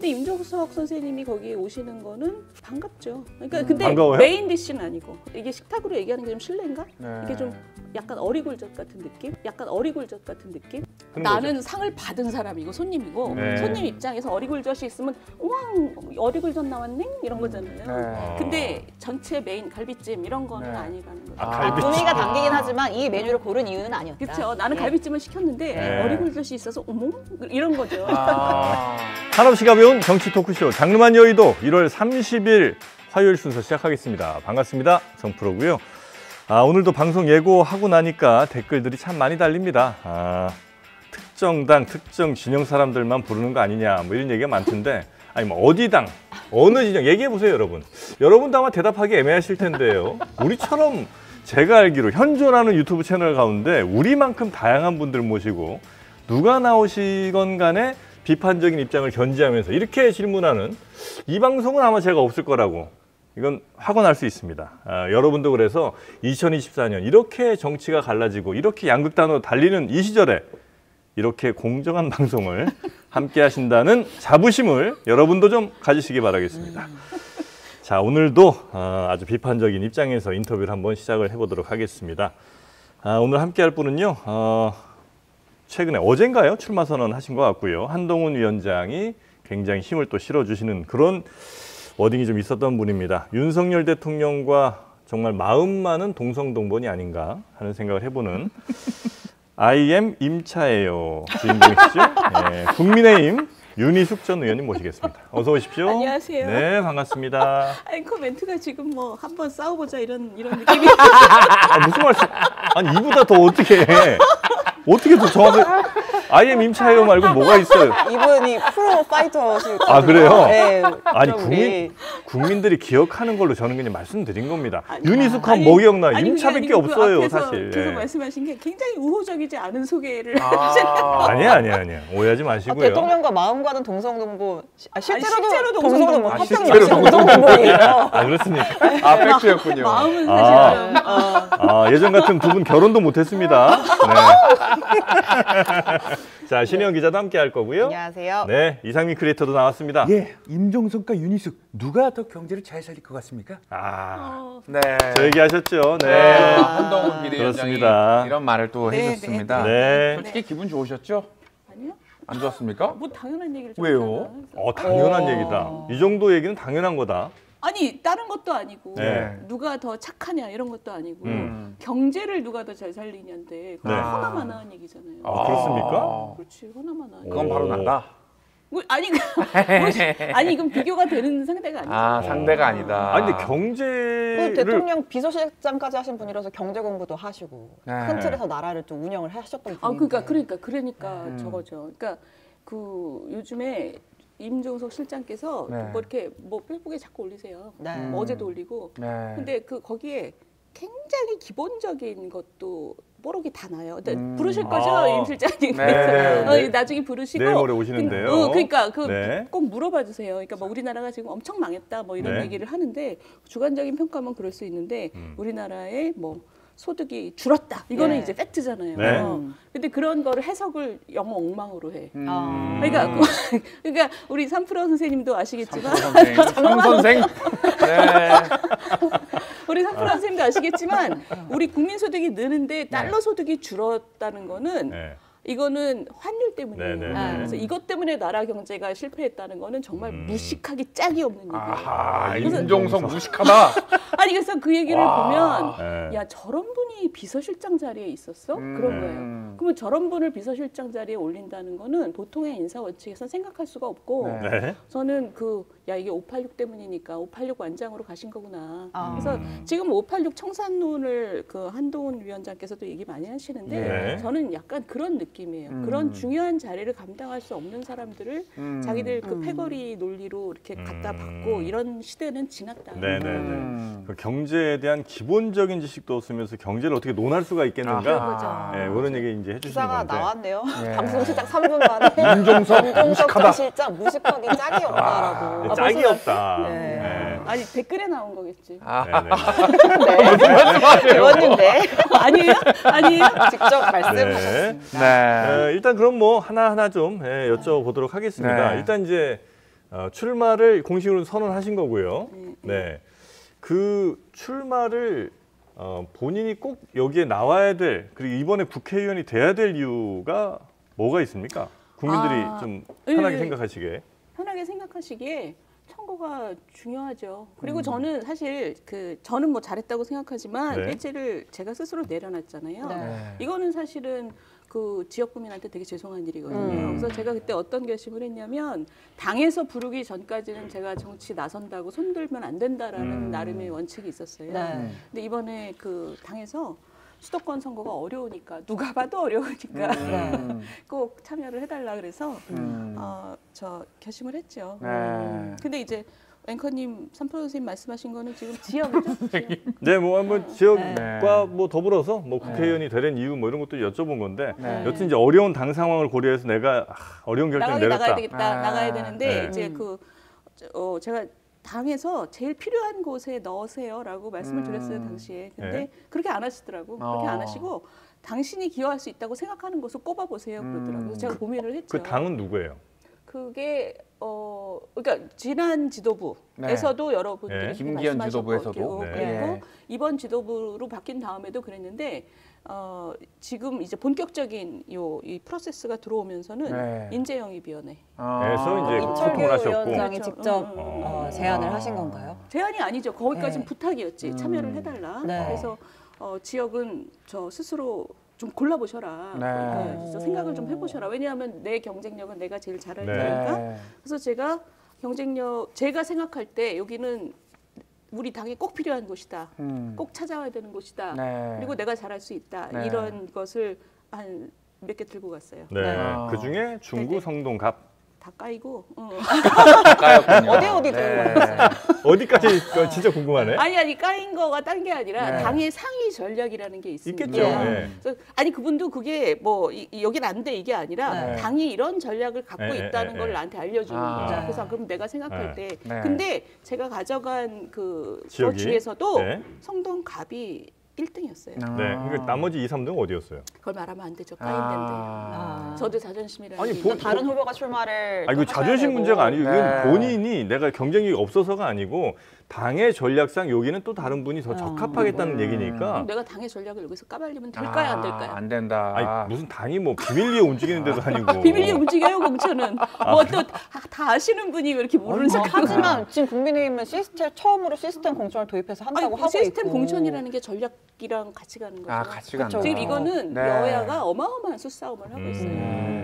근데 임종석 선생님이 거기에 오시는 거는 반갑죠. 그러니까 근데 반가워요? 메인 디쉬는 아니고 이게 식탁으로 얘기하는 게 좀 실례인가? 네. 이게 좀 약간 어리굴젓 같은 느낌? 약간 어리굴젓 같은 느낌? 그런 나는 상을 받은 사람이고 손님이고 네. 손님 입장에서 어리굴젓이 있으면 우왕 어리굴젓 나왔네? 이런 거잖아요. 네. 근데 전체 메인 갈비찜 이런 거는 네. 아니라는 거죠. 갈비찜. 분위기가 담기긴 하지만 이 메뉴를 고른 이유는 아니었다. 그렇죠. 나는 예. 갈비찜을 시켰는데 네. 어리굴젓이 있어서 어머? 이런 거죠. 한없이 가벼운 정치 토크쇼 장르만 여의도 1월 30일 화요일 순서 시작하겠습니다. 반갑습니다. 정프로고요. 오늘도 방송 예고하고 나니까 댓글들이 참 많이 달립니다. 특정 당, 특정 진영 사람들만 부르는 거 아니냐 뭐 이런 얘기가 많던데 아니 뭐 어디 당, 어느 진영 얘기해 보세요 여러분. 여러분도 아마 대답하기 애매하실 텐데요. 우리처럼 제가 알기로 현존하는 유튜브 채널 가운데 우리만큼 다양한 분들 모시고 누가 나오시건 간에 비판적인 입장을 견지하면서 이렇게 질문하는 이 방송은 아마 제가 없을 거라고 이건 확언할 수 있습니다. 여러분도 그래서 2024년 이렇게 정치가 갈라지고 이렇게 양극단으로 달리는 이 시절에 이렇게 공정한 방송을 함께 하신다는 자부심을 여러분도 좀 가지시기 바라겠습니다. 자, 오늘도 아주 비판적인 입장에서 인터뷰를 한번 시작을 해보도록 하겠습니다. 오늘 함께 할 분은요. 최근에 어젠가요? 출마 선언하신 것 같고요. 한동훈 위원장이 굉장히 힘을 또 실어주시는 그런 워딩이 좀 있었던 분입니다. 윤석열 대통령과 정말 마음 많은 동성동본이 아닌가 하는 생각을 해보는 I am 임차예요 주인공이시죠? 네, 국민의힘 윤희숙 전 의원님 모시겠습니다. 어서 오십시오. 안녕하세요. 네, 반갑습니다. 앵커 멘트가 지금 뭐 한번 싸워보자 이런 느낌이. 무슨 말씀? 아니 이보다 더 어떻게 해? 어떻게 더 정확하게? I am 임차예요 말고 뭐가 있어요? 이분이 프로 파이터시거든요. 그래요? 네. 아니 우리 국민들이 기억하는 걸로 저는 그냥 말씀드린 겁니다. 아니, 윤희숙하면 뭐 기억나? 아니, 임차밖에 그게 아니고 없어요, 그 앞에서 사실. 계속 예. 말씀하신 게 굉장히 우호적이지 않은 소개를 하셨어요. 아니야. 오해하지 마시고요. 대통령과 마음과는 동성동본. 실제로도 동성동본. 동성동본. 합병 실제로 역시 동성동본이에요. 그렇습니까? 팩트였군요. 마음은 사실 좀 예전 같은 두 분 결혼도 못했습니다. 네. 자, 신혜영 기자도 함께 할 거고요. 안녕하세요. 네, 이상민 크리에이터도 나왔습니다. 예, 임종석과 윤희숙 누가 더 경제를 잘 살릴 것 같습니까? 네. 저 얘기하셨죠. 네. 한동훈 비대위원장이 그렇습니다. 이런 말을 또 네, 해줬습니다. 네. 솔직히 기분 좋으셨죠? 아니요? 안 좋았습니까? 뭐 당연한 얘기를 좀 왜요? 하잖아. 당연한 얘기다. 이 정도 얘기는 당연한 거다. 아니 다른 것도 아니고 네. 누가 더 착하냐 이런 것도 아니고 음. 경제를 누가 더 잘 살리냐인데 그건 네. 허나마나한 얘기잖아요. 그렇습니까? 그렇지 허나마나한. 그건 바로 나다. 아니 아니 이건 비교가 되는 상대가 아니죠. 상대가 아니다. 아니 근데 그 경제를 대통령 비서실장까지 하신 분이라서 경제 공부도 하시고 네. 큰 틀에서 나라를 좀 운영을 하셨던 분인데. 그러니까 저거죠. 그러니까 그 요즘에 임종석 실장께서 네. 뭐 이렇게 뭐 페이스북에 자꾸 올리세요. 네. 뭐 어제도 올리고. 네. 근데 그 거기에 굉장히 기본적인 것도 뽀록이 다 나요. 부르실 거죠, 임 실장님. 네. 나중에 부르시고. 내일 모레 오시는데요. 그러니까 네. 꼭 물어봐 주세요. 그러니까 뭐 우리나라가 지금 엄청 망했다 뭐 이런 네. 얘기를 하는데 주관적인 평가만 그럴 수 있는데 우리나라의 뭐 소득이 줄었다. 이거는 네. 이제 팩트잖아요. 네. 근데 그런 거를 해석을 영어 엉망으로 해. 아. 그러니까 우리 삼프로 선생님도 아시겠지만 상 선생. 네. 우리 삼프로 선생님도 아시겠지만 우리 국민 소득이 느는데 달러 소득이 줄었다는 거는 네. 이거는 환율 때문이에요. 네, 네, 네. 그래서 이것 때문에 나라 경제가 실패했다는 거는 정말 무식하기 짝이 없는 얘기예요. 아하, 그래서- 임종석 무식하다. 아니 그래서 그 얘기를 보면 네. 야 저런 분이 비서실장 자리에 있었어? 그런 거예요. 그러면 저런 분을 비서실장 자리에 올린다는 거는 보통의 인사 원칙에서 생각할 수가 없고 네. 네. 저는 이게 586 때문이니까 586 완장으로 가신 거구나. 아. 그래서 지금 586 청산론을 그 한동훈 위원장께서도 얘기 많이 하시는데 네. 저는 약간 그런 느낌이에요. 그런 중요한 자리를 감당할 수 없는 사람들을 자기들 그 패거리 논리로 이렇게 갖다 받고 이런 시대는 지났다. 네네네. 그 경제에 대한 기본적인 지식도 없으면서 경제를 어떻게 논할 수가 있겠는가? 아하. 네, 그런 얘기 이제 해주시는 기사가 건데. 나왔네요. 네. 방송 시작 3분 만에 임종석 무식하다. 실장 무식하기 짝이 없다라고. 짝이 없다. 네. 네. 아니 댓글에 나온 거겠지. 네네. 의원님네 아니에요? 직접 말씀하셨습니다. 네. 일단 그럼 뭐 하나하나 좀 여쭤보도록 하겠습니다. 네. 일단 이제 출마를 공식으로 선언하신 거고요. 네. 네. 그 출마를 본인이 꼭 여기에 나와야 될, 그리고 이번에 국회의원이 돼야 될 이유가 뭐가 있습니까? 국민들이 좀 편하게 네. 생각하시게. 편하게 생각하시기에 선거가 중요하죠. 그리고 음. 저는 사실 저는 뭐 잘했다고 생각하지만 네. 일지를 제가 스스로 내려놨잖아요. 네. 이거는 사실은 그 지역 구민한테 되게 죄송한 일이거든요. 그래서 제가 그때 어떤 결심을 했냐면 당에서 부르기 전까지는 제가 정치 나선다고 손들면 안 된다라는 나름의 원칙이 있었어요. 네. 근데 이번에 그 당에서 수도권 선거가 어려우니까 누가 봐도 어려우니까 꼭 참여를 해달라 그래서 저 결심을 했죠. 네. 근데 이제 앵커님, 삼프로 선생님 말씀하신 거는 지금 지역이죠? 네, 뭐 한번 지역과 네. 뭐 더불어서 뭐 국회의원이 되는 이유 뭐 이런 것도 여쭤본 건데 네. 여튼 이제 어려운 당 상황을 고려해서 내가 어려운 결정 나가야 내렸다. 되겠다. 아, 나가야 되는데 네. 이제 제가 당에서 제일 필요한 곳에 넣으세요라고 말씀을 드렸어요 당시에. 근데 네. 그렇게 안 하시더라고. 그렇게 안 어. 하시고 당신이 기여할 수 있다고 생각하는 곳을 꼽아보세요 그러더라고요. 그래서 제가 고민을 했죠. 그 당은 누구예요? 그게 그러니까 지난 지도부에서도 여러분들이 네. 그렇게 김기현 말씀하셨고, 지도부에서도. 네. 그리고 네. 이번 지도부로 바뀐 다음에도 그랬는데 지금 이제 본격적인 이 프로세스가 들어오면서는 네. 인재영입위원회 그래서 이제 이철규 소통을 하셨고. 위원장이 그렇죠. 직접 제안을 하신 아. 건가요? 제안이 아니죠. 거기까지는 네. 부탁이었지. 참여를 해달라. 네. 그래서 지역은 저 스스로 좀 골라보셔라. 네. 진짜 생각을 좀 해보셔라. 왜냐하면 내 경쟁력은 내가 제일 잘할 네. 테니까. 그래서 제가 제가 생각할 때 여기는 우리 당에 꼭 필요한 곳이다. 꼭 찾아와야 되는 곳이다. 네. 그리고 내가 잘할 수 있다. 네. 이런 것을 한 몇 개 들고 갔어요. 네. 네. 그 중에 중구 네. 성동갑 다 까이고. 까였군요. 어디 들고 가셨어요? 어디까지 진짜 궁금하네. 아니 까인 거가 딴 게 아니라 네. 당의 상위 전략이라는 게 있습니다. 있겠죠. 네. 그래서 아니 그분도 그게 뭐 여긴 안 돼 이게 아니라 네. 당이 이런 전략을 갖고 네, 있다는 네, 걸 네. 나한테 알려주는 아. 거죠. 네. 그래서 그럼 내가 생각할 네. 때 네. 근데 제가 가져간 그 지역이? 중에서도 네. 성동갑이 1등이었어요. 네. 그러니까 나머지 2, 3등은 어디였어요? 그걸 말하면 안 되죠. 까인데인데. 아. 저도 자존심이라는 아니, 게 보- 있는데. 다른 후보가 출마를 이거 하셔야 자존심 되고. 문제가 아니고 이건 네. 본인이 내가 경쟁력이 없어서가 아니고 당의 전략상 여기는 또 다른 분이 더 적합하겠다는 얘기니까. 그럼 내가 당의 전략을 여기서 까발리면 될까요, 안 될까요? 안 된다. 아니 무슨 당이 뭐 비밀리에 움직이는 데도 아니고. 비밀리에 움직여요, 공천은. 뭐 또 다 아시는 분이 왜 이렇게 모르는 척 하고. 하지만 지금 국민의힘은 처음으로 시스템 공천을 도입해서 한다고 아니, 하고 시스템 있고. 공천이라는 게 전략이랑 같이 가는 거죠. 아, 같이 간다. 지금 이거는 네. 여야가 어마어마한 수싸움을 하고 있어요.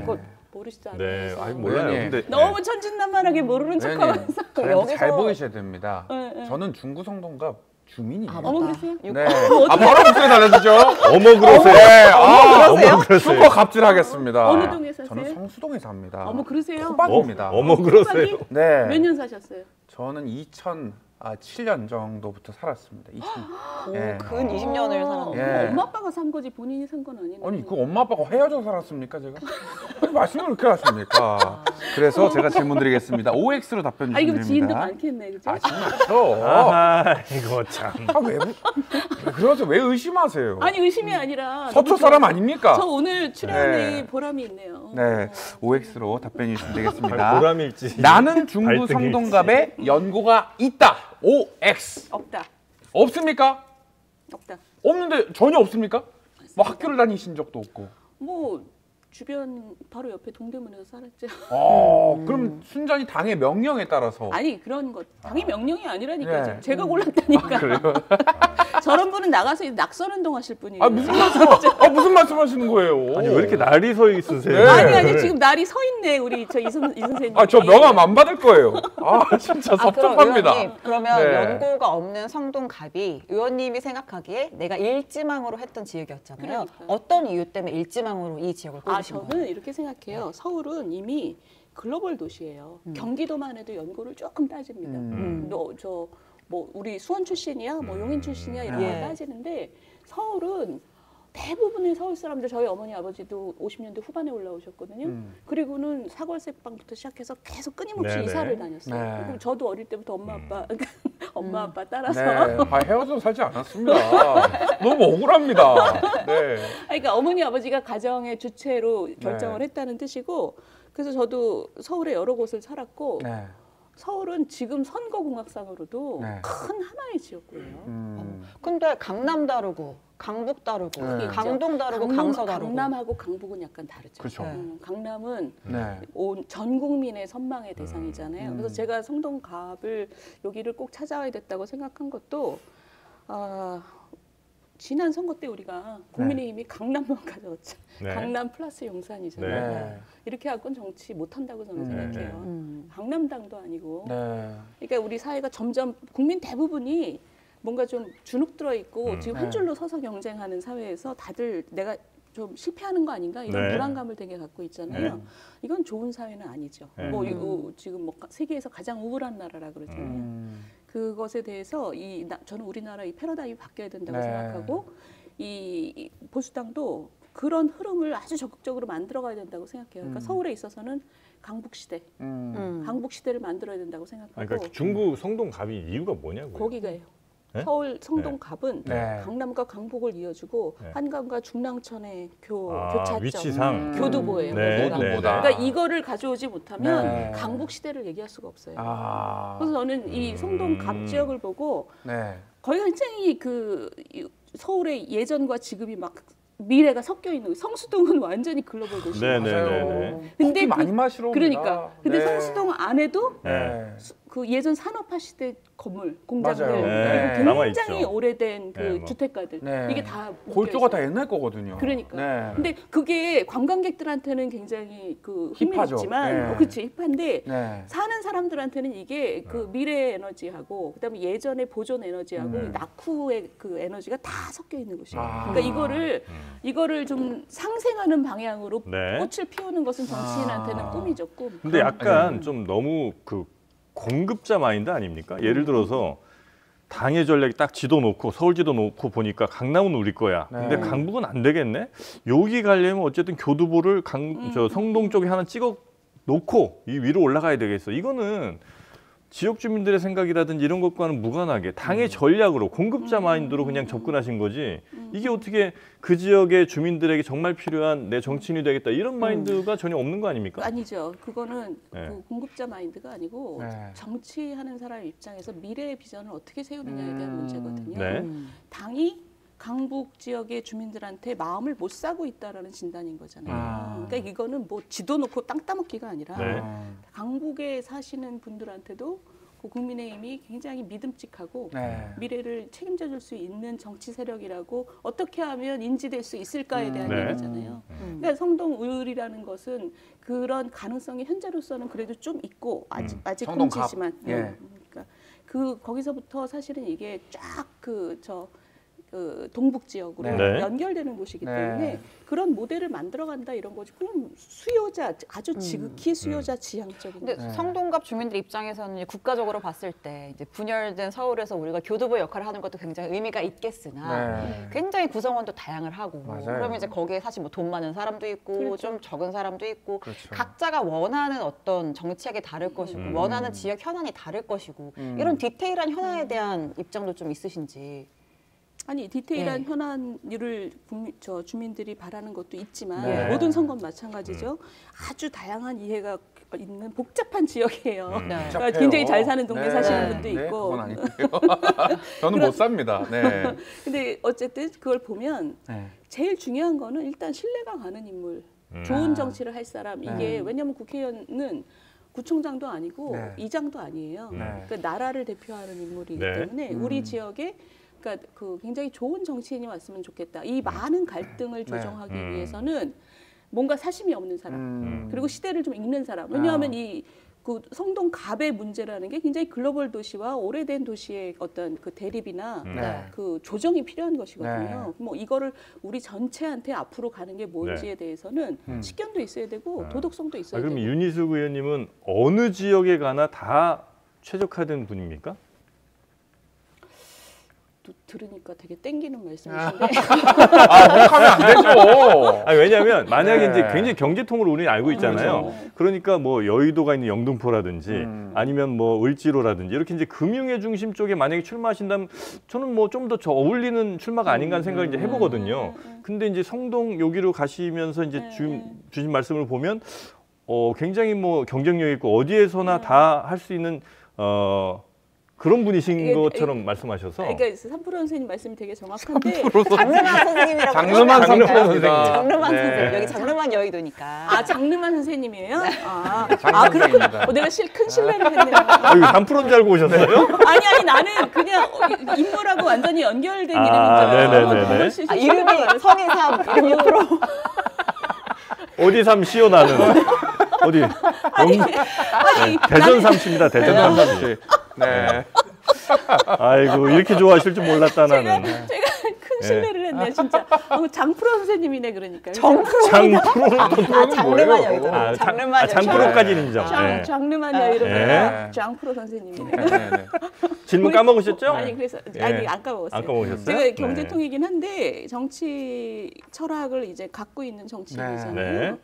그걸 모르시지 않아요? 네, 그래서. 아니 몰라요. 의원님. 근데 너무 천진난만하게 모르는 척하면서 저한테 잘 보이셔야 됩니다. 네, 네. 저는 중구 성동갑 주민이에요. 어머 그러세요? 네. 아, 바로 목소리 달라지죠? 어머 그러세요. 네. 어머 그러세요. 슈퍼 갑질하겠습니다. 어느 동에 사세요? 저는 성수동에 삽니다. 어머 그러세요? 호박입니다. 어머 그러세요. 네. 몇 년 사셨어요? 저는 2007년 정도부터 살았습니다. 2000. 예. 근 20년을 살았는데. 예. 엄마 아빠가 산 거지 본인이 산 건 아니네. 아니 그 엄마 아빠가 헤어져 살았습니까 제가? 아니, 말씀을 그렇게 하십니까? 그래서 제가 질문드리겠습니다. OX로 답변 아 이거 주시면 지인도 됩니다. 많겠네, 그죠? 아 지금 맞죠? 아 이거 참. 그래서 왜 의심하세요? 아니 의심이 아니라 서초 너무 사람 저 아닙니까? 오늘 출연에 네. 보람이 있네요. 네, OX로 답변해 주시면 되겠습니다. 보람일지. 나는 중구 발등일지. 성동갑에 연고가 있다. OX 없다, 없습니까? 없다. 없는데 전혀 없습니까? 뭐 학교를 다니신 적도 없고. 뭐 주변 바로 옆에 동대문에서 살았죠. 그럼 순전히 당의 명령에 따라서. 아니 그런 것 당의 명령이 아니라니까요. 네. 제가 골랐다니까. 그래요? 저런 분은 나가서 낙선 운동하실 분이에요. 아 무슨 말씀하시는 거예요? 아니 왜 이렇게 날이 서 있으세요? 네. 아니 지금 날이 서 있네 우리 이 선생님. 아 저 명함 안 받을 거예요. 아 진짜 섭섭합니다. 의원님, 그러면 네. 연고가 없는 성동갑이 의원님이 생각하기에 내가 일지망으로 했던 지역이었잖아요. 그러니까요. 어떤 이유 때문에 일지망으로 이 지역을 아 꼽으신 거예요? 저는 이렇게 생각해요. 서울은 이미 글로벌 도시예요. 경기도만 해도 연고를 조금 따집니다. 뭐 우리 수원 출신이야, 뭐 용인 출신이야 이런 예. 걸 따지는데 서울은 대부분의 서울 사람들 저희 어머니 아버지도 50년대 후반에 올라오셨거든요. 그리고는 사골세방부터 시작해서 계속 끊임없이 네네. 이사를 다녔어요. 네. 그리고 저도 어릴 때부터 엄마 아빠 따라서 네, 헤어져 살지 않았습니다. 너무 억울합니다. 네. 그러니까 어머니 아버지가 가정의 주체로 결정을 네. 했다는 뜻이고 그래서 저도 서울에 여러 곳을 살았고 네. 서울은 지금 선거공학상으로도 네. 큰 하나의 지역구예요. 근데 강남 다르고 강북 다르고 네. 강동 다르고 강서 다르고. 강남하고 강북은 약간 다르죠. 그렇죠. 강남은 네. 전 국민의 선망의 대상이잖아요. 그래서 제가 성동갑을 여기를 꼭 찾아와야 됐다고 생각한 것도 지난 선거 때 우리가 국민의힘이 강남만 가져왔죠. 네. 강남 플러스 용산이잖아요. 네. 이렇게 갖고는 정치 못한다고 저는 생각해요. 음. 강남당도 아니고. 네. 그러니까 우리 사회가 점점 국민 대부분이 뭔가 좀 주눅 들어 있고 지금 한 네. 줄로 서서 경쟁하는 사회에서 다들 내가 좀 실패하는 거 아닌가 이런 네. 불안감을 되게 갖고 있잖아요. 네. 이건 좋은 사회는 아니죠. 네. 뭐 이거 지금 뭐 세계에서 가장 우울한 나라라 그러잖아요. 그것에 대해서 저는 우리나라 이 패러다임이 바뀌어야 된다고 네. 생각하고 이 보수당도 그런 흐름을 아주 적극적으로 만들어가야 된다고 생각해요. 그러니까 서울에 있어서는 강북 시대, 강북 시대를 만들어야 된다고 생각하고 그러니까 중구 성동갑이 이유가 뭐냐고요? 거기가요. 네? 서울 성동갑은 네. 강남과 강북을 이어주고 네. 한강과 중랑천의 교차점, 위치상. 교두보예요. 네, 거기가. 네, 교두보다. 그러니까 이거를 가져오지 못하면 네. 강북 시대를 얘기할 수가 없어요. 아. 그래서 저는 이 성동갑 지역을 보고 네. 거기가 굉장히 이 서울의 예전과 지금이 막 미래가 섞여 있는 성수동은 완전히 글로벌 도시예요. 네, 네, 네, 네. 근데 커피 많이 마시러 옵니다. 그러니까 근데 네. 성수동 안에도 네. 그 예전 산업화 시대 건물, 공장들 맞아요. 네. 그리고 남아있죠. 굉장히 오래된 그 네, 뭐. 주택가들 네. 이게 다 골조가 묶여 다 있어요. 옛날 거거든요. 그러니까. 네. 근데 그게 관광객들한테는 굉장히 그 힙하죠. 흥미롭지만 네. 그렇지 힙한데 네. 사는 사람들한테는 이게 그 미래 에너지하고 그다음에 예전의 보존 에너지하고 낙후의 그 에너지가 다 섞여 있는 곳이에요. 아. 그러니까 이거를 좀 상생하는 방향으로 네. 꽃을 피우는 것은 정치인한테는 꿈이죠, 꿈. 근데 약간 좀 너무 그 공급자 마인드 아닙니까? 예를 들어서 당의 전략이 딱 지도 놓고 서울 지도 놓고 보니까 강남은 우리 거야. 근데 네. 강북은 안 되겠네. 여기 가려면 어쨌든 교두보를 저 성동 쪽에 하나 찍어 놓고 이 위로 올라가야 되겠어. 이거는 지역 주민들의 생각이라든지 이런 것과는 무관하게 당의 전략으로 공급자 마인드로 그냥 접근하신 거지. 이게 어떻게 그 지역의 주민들에게 정말 필요한 내 정치인이 되겠다 이런 마인드가 전혀 없는 거 아닙니까? 아니죠. 그거는 네. 그 공급자 마인드가 아니고 네. 정치하는 사람 입장에서 미래의 비전을 어떻게 세우느냐에 대한 문제거든요. 네. 당이 강북 지역의 주민들한테 마음을 못 사고 있다라는 진단인 거잖아요. 아. 그러니까 이거는 뭐 지도 놓고 땅 따먹기가 아니라 네. 강북에 사시는 분들한테도 그 국민의힘이 굉장히 믿음직하고 네. 미래를 책임져 줄 수 있는 정치 세력이라고 어떻게 하면 인지될 수 있을까에 대한 네. 얘기잖아요. 그러니까 성동을이라는 것은 그런 가능성이 현재로서는 그래도 좀 있고 아직 성동갑. 공지지만 예. 그러니까 거기서부터 사실은 이게 쫙 그 동북 지역으로 네. 연결되는 곳이기 네. 때문에 그런 모델을 만들어간다 이런 거지. 그럼 수요자 아주 지극히 수요자 지향적인. 근데 네. 성동갑 주민들 입장에서는 이제 국가적으로 봤을 때 이제 분열된 서울에서 우리가 교두보 역할을 하는 것도 굉장히 의미가 있겠으나 네. 굉장히 구성원도 다양을 하고 맞아요. 그러면 이제 거기에 사실 뭐 돈 많은 사람도 있고 그렇죠. 좀 적은 사람도 있고 그렇죠. 각자가 원하는 어떤 정책이 다를 것이고 원하는 지역 현안이 다를 것이고 이런 디테일한 현안에 대한 입장도 좀 있으신지. 아니 디테일한 네. 현안을 주민들이 바라는 것도 있지만 네. 모든 선거는 마찬가지죠. 아주 다양한 이해가 있는 복잡한 지역이에요. 네. 그러니까 복잡해요. 굉장히 잘 사는 동네 네. 사시는 분도 네, 있고. 그건 아니고요. 저는 못 삽니다. 네. 근데 어쨌든 그걸 보면 네. 제일 중요한 거는 일단 신뢰가 가는 인물, 좋은 정치를 할 사람. 이게 네. 왜냐하면 국회의원은 구청장도 아니고 네. 이장도 아니에요. 네. 그러니까 나라를 대표하는 인물이기 네. 때문에 우리 지역에 그러니까 그 굉장히 좋은 정치인이 왔으면 좋겠다. 이 많은 갈등을 조정하기 위해서는 뭔가 사심이 없는 사람, 그리고 시대를 좀 읽는 사람. 왜냐하면 이 그 성동갑의 문제라는 게 굉장히 글로벌 도시와 오래된 도시의 어떤 그 대립이나 네. 그 조정이 필요한 것이거든요. 뭐 이거를 우리 전체한테 앞으로 가는 게 뭔지에 대해서는 식견도 있어야 되고 도덕성도 있어야 그럼 되고. 윤희숙 의원님은 어느 지역에 가나 다 최적화된 분입니까? 들으니까 되게 땡기는 말씀이신데 혹하면 안 되죠. 아니, 왜냐하면 만약에 네. 이제 굉장히 경제통으로 우리는 알고 있잖아요. 그렇죠. 그러니까 뭐 여의도가 있는 영등포라든지 아니면 뭐 을지로라든지 이렇게 이제 금융의 중심 쪽에 만약에 출마하신다면 저는 뭐 좀 더 어울리는 출마가 아닌가 하는 생각을 이제 해보거든요. 근데 이제 성동 여기로 가시면서 이제 주신 말씀을 보면 굉장히 뭐 경쟁력 있고 어디에서나 다 할 수 있는 그런 분이신 이게- 것처럼 말씀하셔서 그러니까 삼프로 선생님 말씀이 되게 정확한데 장르만 선생님이라고 장르만 하시면 안 될까요? 선생님. 장르만 네. 선생님. 여기 장르만 여의도니까. 아 장르만 선생님이에요? 장 그렇구나. 선생님입니다. 내가 큰 신뢰를 했네요. 아유, 3%인 줄 알고 오셨어요? 아니 나는 그냥 인물하고 완전히 연결된 아, 이름인 네네네네. 줄 아, 이름이 성인삼 이름 옆으로. 어디 삼 시오 나는. 어디? 대전 삼시입니다. 대전 삼시. 네. 아이고 이렇게 좋아하실 줄 몰랐다 나는. 제가 큰 신뢰를 했네 진짜. 장프로 선생님이네 그러니까. 장프로는 장르만 뭐예요? 여의도. 장르만 장프로까지는 인정. 네. 장르만 네. 여의도가 장프로 선생님이네. 네. 질문 까먹으셨죠? 아니 그래서 예. 아니 안 까먹었어요. 안 까먹으셨어요? 제가 경제통이긴 한데 정치 철학을 이제 갖고 있는 정치인이잖아요. 네.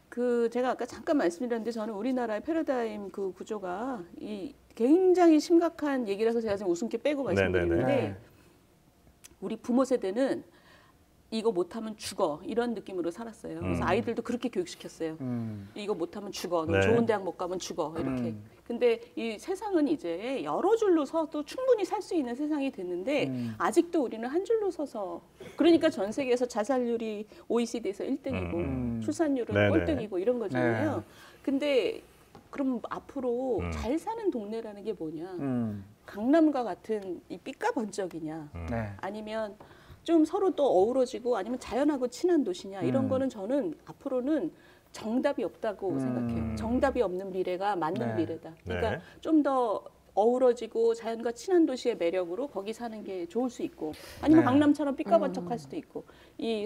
그 제가 아까 잠깐 말씀드렸는데 저는 우리나라의 패러다임 그 구조가 이 굉장히 심각한 얘기라서 제가 지금 웃음기 빼고 말씀드리는데 네. 우리 부모 세대는 이거 못하면 죽어 이런 느낌으로 살았어요. 그래서 아이들도 그렇게 교육시켰어요. 이거 못하면 죽어. 너 네. 좋은 대학 못 가면 죽어. 이렇게. 근데 이 세상은 이제 여러 줄로 서도 충분히 살 수 있는 세상이 됐는데 아직도 우리는 한 줄로 서서 그러니까 전 세계에서 자살률이 OECD에서 1등이고 출산율은 네네. 꼴등이고 이런 거잖아요. 네. 근데 그럼 앞으로 잘 사는 동네라는 게 뭐냐? 음. 강남과 같은 이 삐까 번쩍이냐? 네. 아니면 좀 서로 또 어우러지고 아니면 자연하고 친한 도시냐 이런 거는 저는 앞으로는 정답이 없다고 생각해요. 정답이 없는 미래가 맞는 네. 미래다. 그러니까 네. 좀 더 어우러지고 자연과 친한 도시의 매력으로 거기 사는 게 좋을 수 있고 아니면 네. 강남처럼 삐까번쩍할 수도 있고 이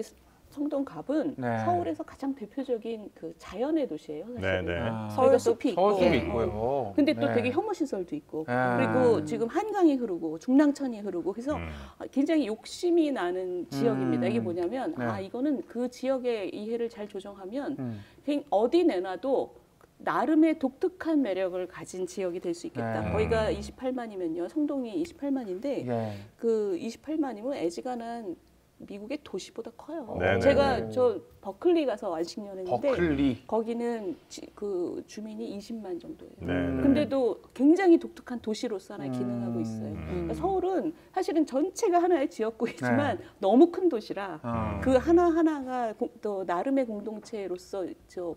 성동갑은 네. 서울에서 가장 대표적인 그 자연의 도시예요. 사실은. 네, 네. 서울 숲이 있고 서울숲이 예. 있고요. 근데 또 네. 되게 혐오시설도 있고 네. 그리고 지금 한강이 흐르고 중랑천이 흐르고 그래서 굉장히 욕심이 나는 지역입니다. 이게 뭐냐면 네. 이거는 그 지역의 이해를 잘 조정하면 음. 어디 내놔도 나름의 독특한 매력을 가진 지역이 될 수 있겠다. 네. 거기가 28만이면요. 성동이 28만인데 예. 그 28만이면 애지간한 미국의 도시보다 커요. 네네. 제가 저 버클리 가서 완식연했는데 버클리. 거기는 그 주민이 20만 정도예요. 네. 근데도 굉장히 독특한 도시로서 하나 기능하고 있어요. 그러니까 서울은 사실은 전체가 하나의 지역구이지만 너무 큰 도시라 그 하나하나가 또 나름의 공동체로서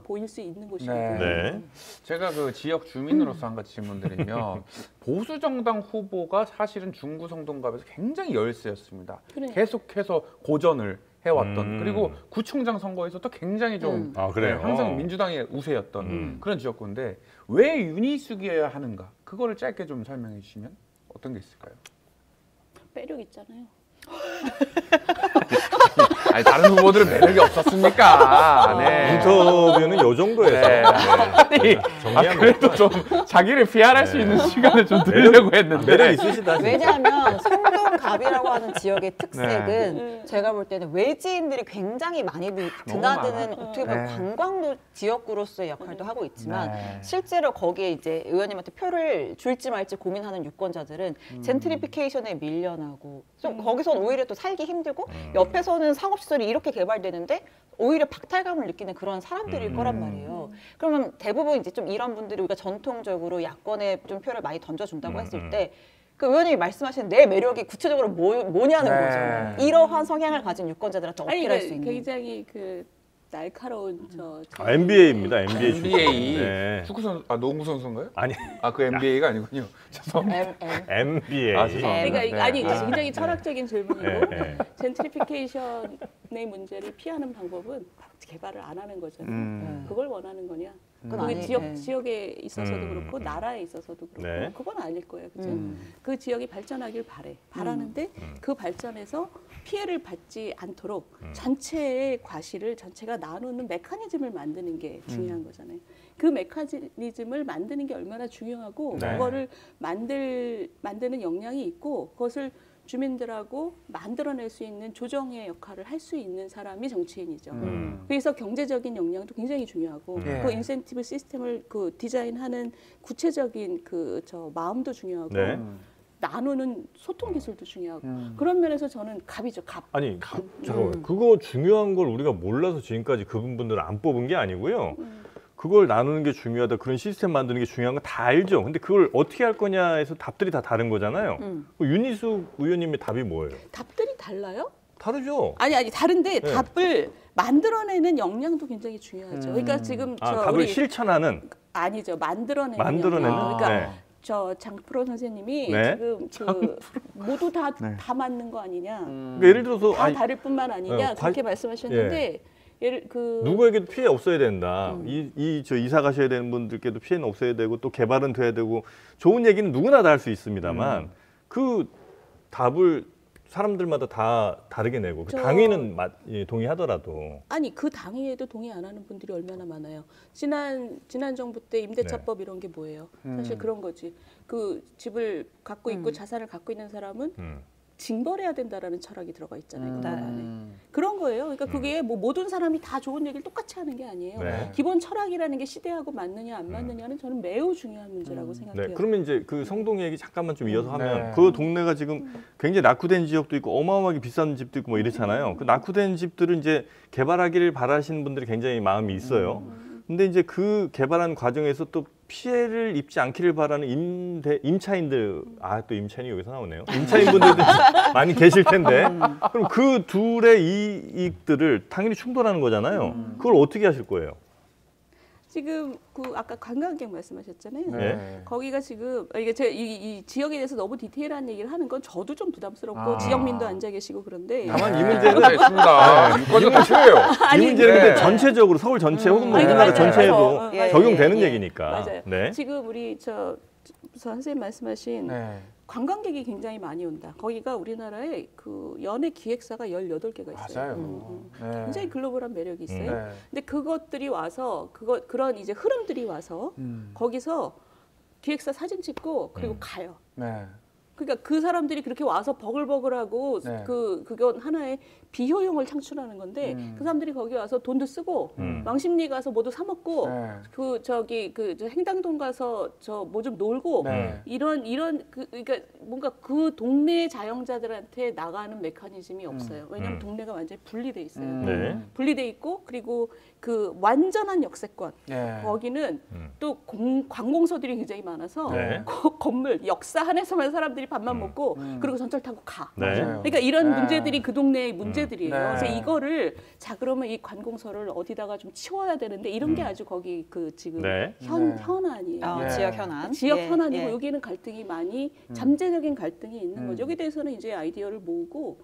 보일 수 있는 곳이거든요. 네. 제가 그 지역 주민으로서 한 가지 질문드리면 보수 정당 후보가 사실은 중구 성동갑에서 굉장히 열세였습니다. 그러니까. 계속해서 고전을 해왔던 그리고 구청장 선거에서도 굉장히 좀 아, 그래요? 항상 민주당의 우세였던 그런 지역구인데 왜 윤희숙이어야 하는가? 그거를 짧게 좀 설명해 주시면 어떤 게 있을까요? 매력 있잖아요. 아니, 다른 후보들은 매력이 없었습니까? 네. 인터뷰는 요 정도에서 네. 정리하면 그래도 좀 자기를 피할할 수 있는 시간을 좀 드리려고 했는데 매력 있으시다. 진짜. 왜냐하면 성동갑이라고 하는 지역의 특색은 제가 볼 때는 외지인들이 굉장히 많이 드나드는 많아. 어떻게 보면 네. 관광도 지역구로서의 역할도 하고 있지만 네. 실제로 거기에 이제 의원님한테 표를 줄지 말지 고민하는 유권자들은 젠트리피케이션에 밀려나고 좀 거기선 오히려 또 살기 힘들고 옆에서는 상업시설이 이렇게 개발되는데 오히려 박탈감을 느끼는 그런 사람들일 거란 말이에요. 그러면 대부분 이제 좀 이런 분들이 우리가 전통적으로 야권에 좀 표를 많이 던져준다고 했을 때 그 의원님이 말씀하신 내 매력이 구체적으로 뭐냐는 네. 거죠. 이러한 성향을 가진 유권자들한테 아니 어필할 수 있는. 굉장히 그 날카로운 NBA입니다. NBA. NBA 네. 축구 선수 농구 선수인가요? 아니 그 NBA가 아니군요. 죄송합니다. NBA. 아, 죄송합니다. 그러니까 네. 아니 아, 굉장히 철학적인 질문이고 네, 네. 젠트리피케이션의 문제를 피하는 방법은 개발을 안 하는 거잖아요. 그걸 원하는 거냐? 그건 그게 아니- 지역에 있어서도 그렇고 나라에 있어서도 그렇고 네. 그건 아닐 거예요. 그죠? 그 지역이 발전하길 바라는데 그 발전에서 피해를 받지 않도록 전체의 과실을 전체가 나누는 메커니즘을 만드는 게 중요한 거잖아요. 그 메커니즘을 만드는 게 얼마나 중요하고 네. 그거를 만드는 역량이 있고 그것을 주민들하고 만들어낼 수 있는 조정의 역할을 할 수 있는 사람이 정치인이죠. 그래서 경제적인 역량도 굉장히 중요하고 예. 그 인센티브 시스템을 그 디자인하는 구체적인 마음도 중요하고 네. 나누는 소통 기술도 중요하고 그런 면에서 저는 갑이죠. 갑. 아니 잠깐만 그거 중요한 걸 우리가 몰라서 지금까지 그분들을 안 뽑은 게 아니고요. 그걸 나누는 게 중요하다. 그런 시스템 만드는 게 중요한 건 다 알죠. 근데 그걸 어떻게 할 거냐 해서 답들이 다 다른 거잖아요. 윤희숙 의원님의 답이 뭐예요? 답들이 달라요? 다르죠. 아니 다른데 네. 답을 만들어내는 역량도 굉장히 중요하죠. 그러니까 지금 답을 우리 실천하는 아니죠. 만들어내는 만들어내는. 역량. 그러니까 네. 저 장프로 선생님이 네. 지금 모두 다 맞는 거 아니냐. 그러니까 예를 들어서 다 다를 뿐만 아니냐 네, 그렇게 말씀하셨는데 누구에게도 피해 없어야 된다. 저 이사 가셔야 되는 분들께도 피해는 없어야 되고 또 개발은 돼야 되고 좋은 얘기는 누구나 다 할 수 있습니다만 그 답을 사람들마다 다 다르게 내고 그 당위는 동의하더라도 아니 그 당위에도 동의 안 하는 분들이 얼마나 많아요. 지난 정부 때 임대차법 이런 게 뭐예요? 사실 그런 거지. 그 집을 갖고 있고 자산을 갖고 있는 사람은 징벌해야 된다라는 철학이 들어가 있잖아요. 그 법 안에. 그런 거예요. 그러니까 그게 뭐 모든 사람이 다 좋은 얘기를 똑같이 하는 게 아니에요. 네. 기본 철학이라는 게 시대하고 맞느냐 안 맞느냐는 저는 매우 중요한 문제라고 생각해요. 네, 그러면 이제 그 성동 얘기 잠깐만 좀 이어서 하면 네. 그 동네가 지금 굉장히 낙후된 지역도 있고 어마어마하게 비싼 집도 있고 뭐 이렇잖아요. 그 낙후된 집들은 이제 개발하기를 바라시는 분들이 굉장히 마음이 있어요. 근데 이제 그 개발하는 과정에서 또 피해를 입지 않기를 바라는 임차인들, 또 임차인이 여기서 나오네요. 임차인분들도 많이 계실 텐데, 그럼 그 둘의 이익들을 당연히 충돌하는 거잖아요. 그걸 어떻게 하실 거예요? 지금 그 아까 관광객 말씀하셨잖아요. 네. 거기가 지금 이게 제가 이 지역에 대해서 너무 디테일한 얘기를 하는 건 저도 좀 부담스럽고 지역민도 앉아 계시고 그런데 다만 이 문제가 문제는 있습니다. 유권자도 싫어요. 이 문제는 근데 네. 전체적으로 서울 전체 혹은 뭐 아니, 우리나라 맞아요. 전체에도 맞아요. 적용되는 예, 예. 얘기니까. 맞아요. 네. 지금 우리 선생님 말씀하신 네. 관광객이 굉장히 많이 온다. 거기가 우리나라에 그 연예 기획사가 18개가 있어요. 맞아요. 네. 굉장히 글로벌한 매력이 있어요. 네. 근데 그것들이 와서 그런 이제 흐름들이 와서 거기서 기획사 사진 찍고 그리고 가요. 네. 그러니까 그 사람들이 그렇게 와서 버글버글하고 네. 그건 하나의 비효용을 창출하는 건데 그 사람들이 거기 와서 돈도 쓰고 왕십리 가서 뭐도 사 먹고 네. 저 행당동 가서 저 뭐 좀 놀고 네. 이런 그러니까 뭔가 그 동네 자영자들한테 나가는 메커니즘이 없어요. 왜냐하면 동네가 완전히 분리돼 있어요. 네. 분리돼 있고 그리고 그 완전한 역세권 네. 거기는 또 관공서들이 굉장히 많아서 네. 그 건물 역사 안에서만 사람들이 밥만 먹고 그리고 전철 타고 가. 네. 맞아요. 그러니까 이런 네. 문제들이 그 동네의 문제들이에요. 네. 그래서 이거를 자 그러면 이 관공서를 어디다가 좀 치워야 되는데 이런 게 아주 거기 그 지금 네. 현안이에요. 예. 지역 현안. 지역 예, 현안이고 예. 여기는 갈등이 많이 잠재적인 갈등이 있는 거죠. 여기 대해서는 이제 아이디어를 모으고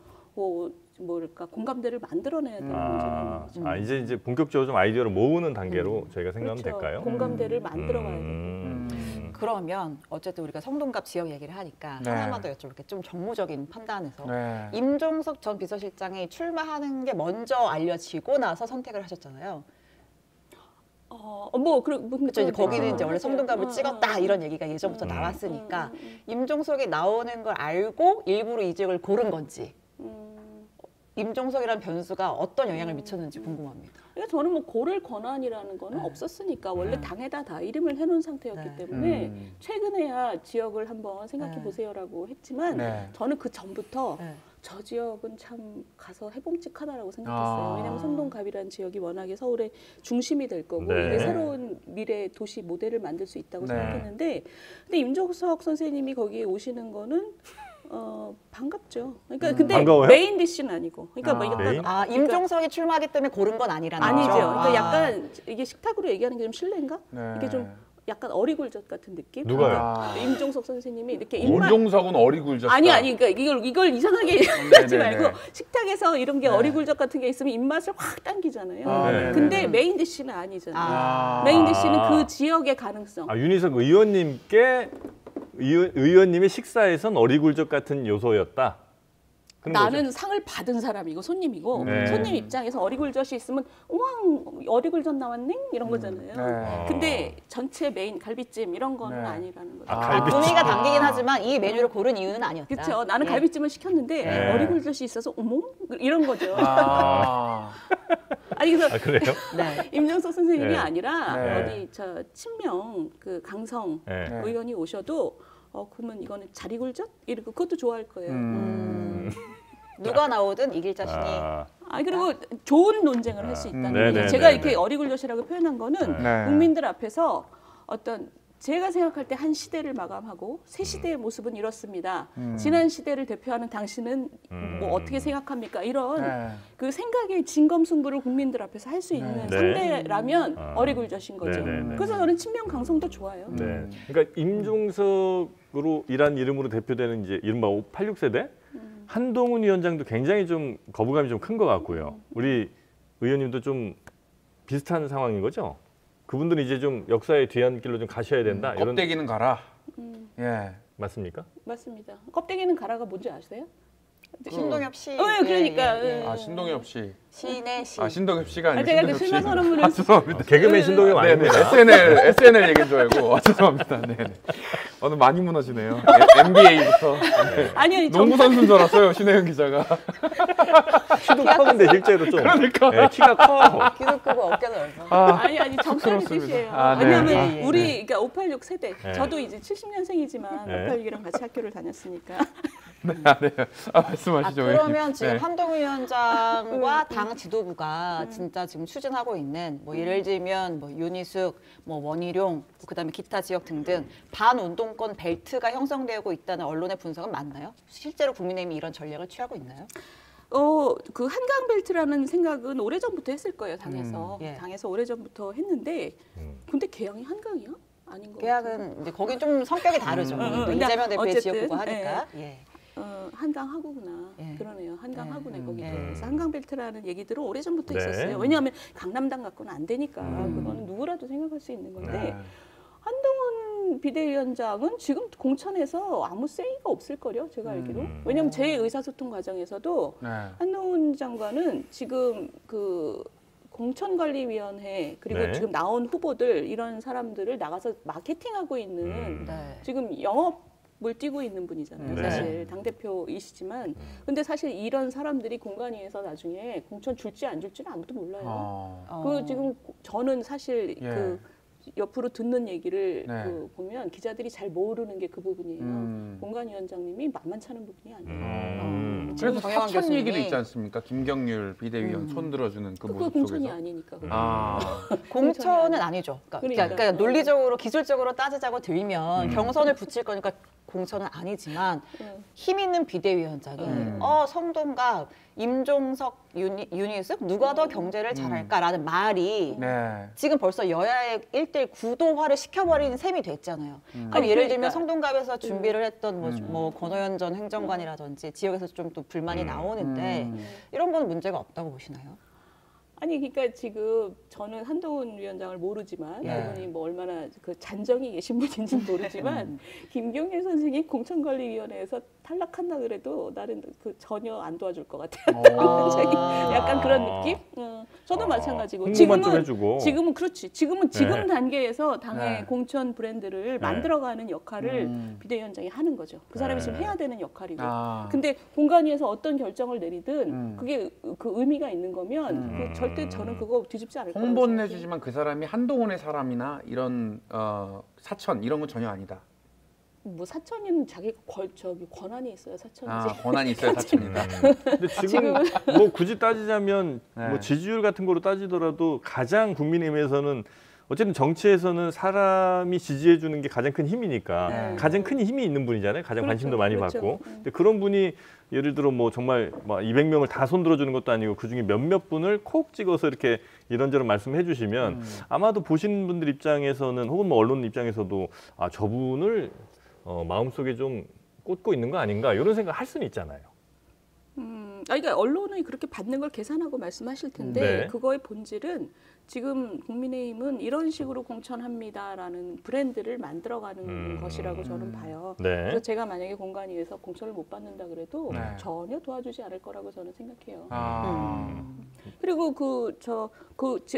뭐랄까 공감대를 만들어내야 되는 문제는 이제 본격적으로 좀 아이디어를 모으는 단계로 저희가 생각하면 그렇죠. 될까요? 공감대를 만들어가야 돼요. 그러면 어쨌든 우리가 성동갑 지역 얘기를 하니까 네. 하나만 더 여쭤볼게요. 좀 정무적인 판단에서 네. 임종석 전 비서실장이 출마하는 게 먼저 알려지고 나서 선택을 하셨잖아요. 그렇죠. 이제 거기는 이제 원래 성동갑을 찍었다 이런 얘기가 예전부터 나왔으니까 임종석이 나오는 걸 알고 일부러 이 지역을 고른 건지 임종석이라는 변수가 어떤 영향을 미쳤는지 궁금합니다. 그러니까 저는 뭐 고를 권한이라는 거는 없었으니까 원래 당에다 다 이름을 해놓은 상태였기 때문에 최근에야 지역을 한번 생각해 보세요라고 했지만 네. 저는 그 전부터 네. 저 지역은 참 가서 해봄직하다라고 생각했어요. 왜냐하면 성동갑이라는 지역이 워낙에 서울의 중심이 될 거고 네. 이게 새로운 미래 도시 모델을 만들 수 있다고 네. 생각했는데 근데 임종석 선생님이 거기에 오시는 거는 반갑죠. 그러니까 근데 반가워요? 메인 디시는 아니고. 그러니까 뭐 메인? 약간 임종석이 출마하기 때문에 고른 건 아니라는 아니죠. 거죠? 그러니까 약간 이게 식탁으로 얘기하는 게 좀 실례인가? 네. 이게 좀 약간 어리굴젓 같은 느낌? 누가요? 그러니까 임종석 선생님이 이렇게 입만 임종석은 어리굴젓. 아니 그러니까 이걸 이상하게 하지 네네네. 말고 식탁에서 이런 게 네. 어리굴젓 같은 게 있으면 입맛을 확 당기잖아요. 네. 근데 메인 디시는 아니잖아요. 메인 디시는 그 지역의 가능성. 윤희석 의원님께 의원님의 식사에선 어리굴젓 같은 요소였다. 그런 나는 거죠? 상을 받은 사람이고 손님이고 네. 손님 입장에서 어리굴젓이 있으면 우왕 어리굴젓 나왔네 이런 거잖아요. 네. 근데 전체 메인 갈비찜 이런 거는 네. 아니라는 거죠. 분위기가 당기긴 하지만 이 메뉴를 고른 이유는 아니었다. 그렇죠. 나는 예. 갈비찜을 시켰는데 네. 어리굴젓이 있어서 어머 이런 거죠. 아. 아니 그래서 그래요? 네. 임종석 선생님이 네. 아니라 네. 어디 저 친명 그 강성 네. 네. 의원이 오셔도 그러면 이거는 자리굴젓 이러고 그것도 좋아할 거예요. 누가 나오든 이길 자신이. 그리고 좋은 논쟁을 할 수 있다는 네네, 거죠. 제가 네네. 이렇게 어리굴젓이라고 표현한 거는 네. 국민들 앞에서 어떤 제가 생각할 때 한 시대를 마감하고 새 시대의 모습은 이렇습니다. 지난 시대를 대표하는 당신은 뭐 어떻게 생각합니까? 이런 네. 그 생각의 진검승부를 국민들 앞에서 할 수 있는 네. 상대라면 어리굴젓인 거죠. 네네네. 그래서 저는 친명 강성도 좋아요. 네. 그러니까 임종석으로 이란 이름으로 대표되는 이제 이른바 86세대 한동훈 위원장도 굉장히 좀 거부감이 좀 큰 것 같고요. 우리 의원님도 좀 비슷한 상황인 거죠? 그분들은 이제 좀 역사의 뒤안길로 좀 가셔야 된다. 이런 껍데기는 가라. 예. 맞습니까? 맞습니다. 껍데기는 가라가 뭔지 아세요? 신동엽 씨. 그러니까. 아 신동엽 씨. 시내 씨. 아 신동엽 씨가 아니고 제가 그 신동엽 씨. 신화 선언문을 죄송합니다. 개그맨 신동엽 네네. 아닙니다. SNL 얘기인 줄 알고. 죄송합니다. 네. 오늘 많이 무너지네요. NBA부터. 아니 농구 선수인 줄 알았어요. 신혜영 기자가. 키도 커는데 실제로 좀 그러니까. 네, 키가 커. 키도 크고 어깨도 넓어. 아니 정상의 쑥스럽습니다. 뜻이에요. 아, 네. 왜냐하면 아, 예, 우리 그러니까 586 세대, 네. 저도 이제 70년생이지만 네. 586이랑 같이 학교를 다녔으니까. 네. 말씀하시죠. 그러면 지금 네. 한동훈 위원장과 당 지도부가 진짜 지금 추진하고 있는 뭐 예를 들면 뭐 윤희숙, 뭐 원희룡, 그다음에 기타 지역 등등 반운동권 벨트가 형성되고 있다는 언론의 분석은 맞나요? 실제로 국민의힘이 이런 전략을 취하고 있나요? 그 한강 벨트라는 생각은 오래전부터 했을 거예요, 당에서. 예. 당에서 오래전부터 했는데 근데 개항이 한강이야? 아닌 거 같아요. 계약은 이제 거긴 좀 성격이 다르죠. 또 근데 이재명 대표의 어쨌든, 지역구가 하니까. 예. 한강 하구나. 예. 그러네요. 한강 하구네 거기. 예. 그래서 한강 벨트라는 얘기들은 오래전부터 네. 있었어요. 왜냐하면 강남당 갖고는 안 되니까 그거는 누구라도 생각할 수 있는 건데 네. 한동훈 비대위원장은 지금 공천에서 아무 세이가 없을 거요. 제가 알기로. 왜냐하면 제 의사소통 과정에서도 네. 한동훈 장관은 지금 그 공천관리위원회 그리고 네. 지금 나온 후보들 이런 사람들을 나가서 마케팅하고 있는 네. 지금 영업을 뛰고 있는 분이잖아요. 네. 사실 당대표이시지만 근데 사실 이런 사람들이 공관위에서 나중에 공천 줄지 안 줄지는 아무도 몰라요. 그 지금 저는 사실 예. 그 옆으로 듣는 얘기를 네. 그 보면 기자들이 잘 모르는 게 그 부분이에요. 공관위원장님이 만만찮은 부분이 아니에요. 그래서 정영환 사천 교수님이- 얘기도 있지 않습니까? 김경률 비대위원 손 들어주는 그 그거 모습 공천이 속에서. 아니니까. 그거. 공천은 아니죠. 그러니까 그러니까. 논리적으로 기술적으로 따지자고 들면 경선을 붙일 거니까 공천은 아니지만 힘 있는 비대위원장은 성동갑, 임종석, 윤희숙 누가 더 경제를 잘할까라는 말이 네. 지금 벌써 여야의 1대1 구도화를 시켜버리는 셈이 됐잖아요. 그럼 아니, 예를 그러니까. 들면 성동갑에서 준비를 했던 뭐 권호연 전 행정관이라든지 지역에서 좀 또 불만이 나오는데 이런 거는 문제가 없다고 보시나요? 아니 그러니까 지금 저는 한동훈 위원장을 모르지만 예. 그분이 뭐 얼마나 그 잔정이 계신 분인지는 모르지만 김경일 선생이 공천관리위원회에서 탈락한다 그래도 나는 그 전혀 안 도와줄 것 같아요. 굉장히 약간 그런 느낌? 저도 마찬가지고 홍보만 좀 해주고. 지금은 그렇지. 지금은 지금 네. 단계에서 당의 네. 공천 브랜드를 만들어가는 역할을 비대위원장이 하는 거죠. 그 사람이 네. 지금 해야 되는 역할이고. 아. 근데 공관위에서 어떤 결정을 내리든 그게 그 의미가 있는 거면 그 절대 저는 그거 뒤집지 않을 거라고 홍보는 생각해요. 해주지만 그 사람이 한동훈의 사람이나 이런 사천 이런 건 전혀 아니다. 뭐 사천이는 자기 권한이 있어야 사천이지. 아 권한이 있어야 사천이다. 근데 지금 뭐 굳이 따지자면 네. 뭐 지지율 같은 거로 따지더라도 가장 국민의힘에서는 어쨌든 정치에서는 사람이 지지해 주는 게 가장 큰 힘이니까 네. 가장 큰 힘이 있는 분이잖아요. 가장 그렇죠, 관심도 많이 그렇죠. 받고. 근데 그런 분이 예를 들어 뭐 정말 뭐 200명을 다 손들어 주는 것도 아니고 그중에 몇몇 분을 콕 찍어서 이렇게 이런저런 말씀해 주시면 아마도 보시는 분들 입장에서는 혹은 뭐 언론 입장에서도 아 저분을 마음속에 좀 꽂고 있는 거 아닌가 이런 생각 할 수는 있잖아요. 그러니까 언론이 그렇게 받는 걸 계산하고 말씀하실 텐데 네. 그거의 본질은 지금 국민의힘은 이런 식으로 공천합니다라는 브랜드를 만들어가는 것이라고 저는 봐요. 네. 그래서 제가 만약에 공관위에서 공천을 못 받는다 그래도 네. 전혀 도와주지 않을 거라고 저는 생각해요. 아. 그리고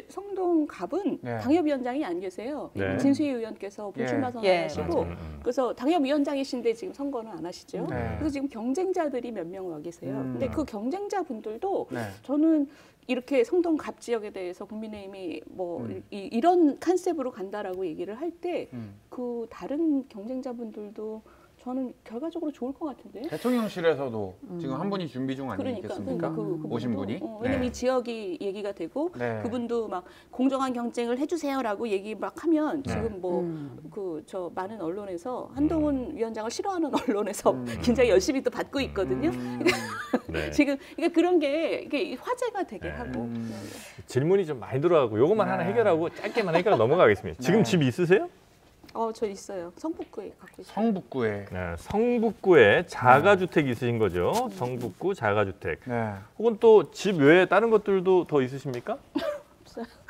성동갑은 네. 당협위원장이 안 계세요. 네. 진수희 의원께서 불출마 예. 선언하시고 예, 그래서 당협위원장이신데 지금 선거는 안 하시죠. 네. 그래서 지금 경쟁자들이 몇 명 와 계세요. 근데 그 경쟁자분들도 네. 저는 이렇게 성동갑 지역에 대해서 국민의힘이 뭐 이런 컨셉으로 간다라고 얘기를 할 때 그 다른 경쟁자분들도 저는 결과적으로 좋을 것 같은데. 대통령실에서도 지금 한 분이 준비 중 그러니까 아니겠습니까? 그분도, 오신 분이. 왜냐면 네. 이 지역이 얘기가 되고 네. 그분도 막 공정한 경쟁을 해주세요라고 얘기 막 하면 네. 지금 뭐 그 저 많은 언론에서 한동훈 위원장을 싫어하는 언론에서 굉장히 열심히 또 받고 있거든요. 네. 지금 그러니까 그런 게 이게 화제가 되게 네. 하고. 질문이 좀 많이 들어가고 요것만 하나 해결하고 짧게만 해결하고 넘어가겠습니다. 지금 네. 집 있으세요? 저 있어요. 성북구에 갖고 있어요. 성북구에. 네, 성북구에 자가주택 있으신 거죠? 성북구 자가주택. 네. 혹은 또 집 외에 다른 것들도 더 있으시니까?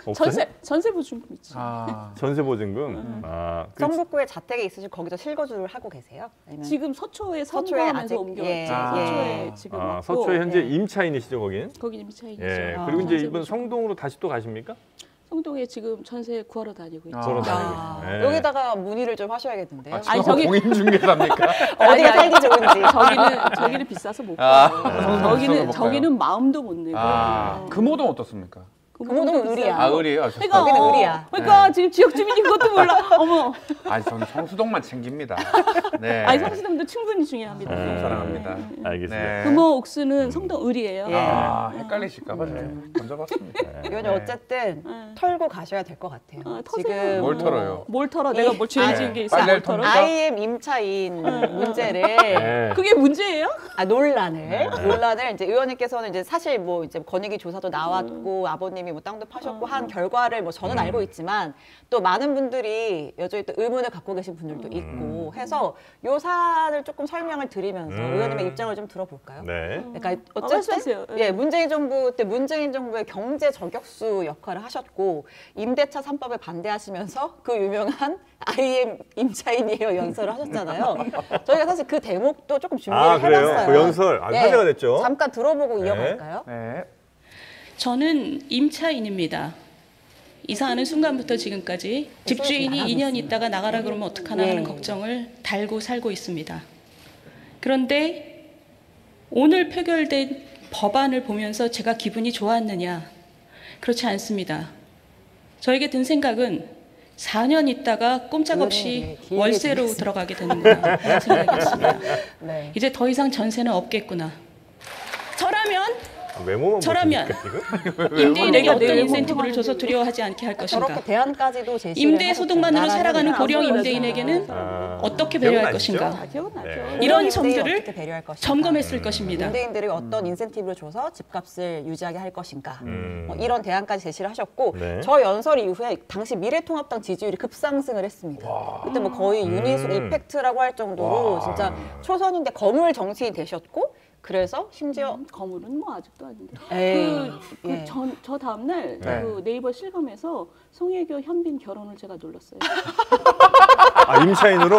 없어요? 전세 보증금 있지. 전세보증금. 아, 성북구에 자택에 있으시고 거기서 실거주를 하고 계세요? 아니면 지금 서초에 서초에 선거하면서 아직- 옮겨왔죠. 예, 서초에 예. 지금 아, 왔고 서초에 현제 네. 임차인이시죠, 거긴? 거기 임차인이죠. 예. 아, 그리고 이제 전세 이번 보증금. 성동으로 다시 또 가십니까? 성동에 지금 전세 구하러 다니고 있죠. 구하러 아, 다니고. 네. 여기다가 문의를 좀 하셔야겠는데요. 지금 저기- 공인중개사입니까? 어디가 살기 좋은지. 저기는 비싸서 못 아, 가요. 비싸서 못 저기는 마음도 못 내고. 금호동 어떻습니까? 금호동은 의리야. 아, 의리에요. 그러니까, 거기는 의리야. 그러니까 네. 지금 지역 주민이 그것도 몰라. 어머. 아니, 저는 성수동만 챙깁니다. 네. 아니 성수동도 충분히 중요합니다. 네. 사랑합니다. 알겠습니다. 네. 금호 옥수는 성동 을이에요. 예. 헷갈리실까봐 제가 던져봤습니다. 이건 네. 어쨌든 털고 가셔야 될 것 같아요. 터세요. 지금 뭘 털어요? 뭘 털어? 내가 뭘 죄 지은 게 있어? 빨래를 뭘 털어? 텁니까? IM 임차인 문제를 네. 그게 문제예요? 논란을 이제 의원님께서는 이제 사실 뭐 이제 권익위 조사도 나왔고 아버님이 뭐 땅도 파셨고 한 결과를 뭐 저는 알고 있지만 또 많은 분들이 여전히 또 의문을 갖고 계신 분들도 있고 해서 요 사안을 조금 설명을 드리면서 의원님의 입장을 좀 들어볼까요? 네. 그러니까 말씀하세요. 어쨌든 예, 문재인 정부 때 문재인 정부의 경제 저격수 역할을 하셨고 임대차 3법에 반대하시면서 그 유명한 IM 임차인이에요 연설을 하셨잖아요. 저희가 사실 그 대목도 조금 준비를 그래요? 해봤어요. 그 연설. 화제가 됐죠? 잠깐 들어보고 네. 이어갈까요? 네. 저는 임차인입니다. 이사하는 순간부터 지금까지 집주인이 2년 있다가 나가라 그러면 어떡하나 하는 걱정을 달고 살고 있습니다. 그런데 오늘 표결된 법안을 보면서 제가 기분이 좋았느냐? 그렇지 않습니다. 저에게 든 생각은 4년 있다가 꼼짝없이 길게 월세로 들어가게 되는구나 하는 생각이었습니다. 네. 이제 더 이상 전세는 없겠구나. 저라면 외모만 저라면 보시니까 지금? 임대인에게 어떤 내가 인센티브를 줘서 두려워하지 않게 할 것인가? 저렇게 대안까지도 제시를 임대 소득만으로 하셨죠. 살아가는 나라는 고령 나라는 임대인에게는 아, 어떻게 기억은 배려할 나시죠? 것인가? 기억은 나죠. 네. 이런 임대인을 점들을 어떻게 배려할 것인가? 점검했을 것입니다. 임대인들이 어떤 인센티브를 줘서 집값을 유지하게 할 것인가? 음. 뭐 이런 대안까지 제시를 하셨고 네. 저 연설 이후에 당시 미래통합당 지지율이 급상승을 했습니다. 그때 뭐 거의 유니스 이펙트라고 할 정도로 진짜 초선인데 거물 정치인 되셨고 그래서 심지어 거물은 뭐 아직도 아닌데. 에이, 예. 저 다음 날 네. 그 네이버 실검에서 송혜교 현빈 결혼을 제가 눌렀어요. 임차인으로?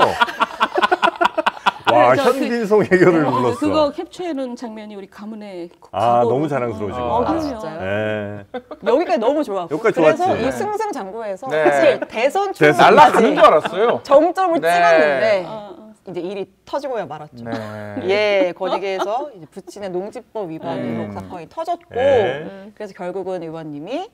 와, 그래서 현빈 송혜교를 눌렀어. 그거 캡처해놓은 장면이 우리 가문의 너무 자랑스러우시고. 그럼요. 진짜요? 네. 여기까지 너무 좋았고 여기까지 그래서 좋았지. 이 승승장구에서 네. 사실 대선 날라가는 출마까지 줄 알았어요. 정점을 네. 찍었는데 어. 이제 일이 터지고야 말았죠. 네. 예, 권익위에서 이제 부친의 농지법 위반 네. 의혹 사건이 터졌고 네. 그래서 결국은 의원님이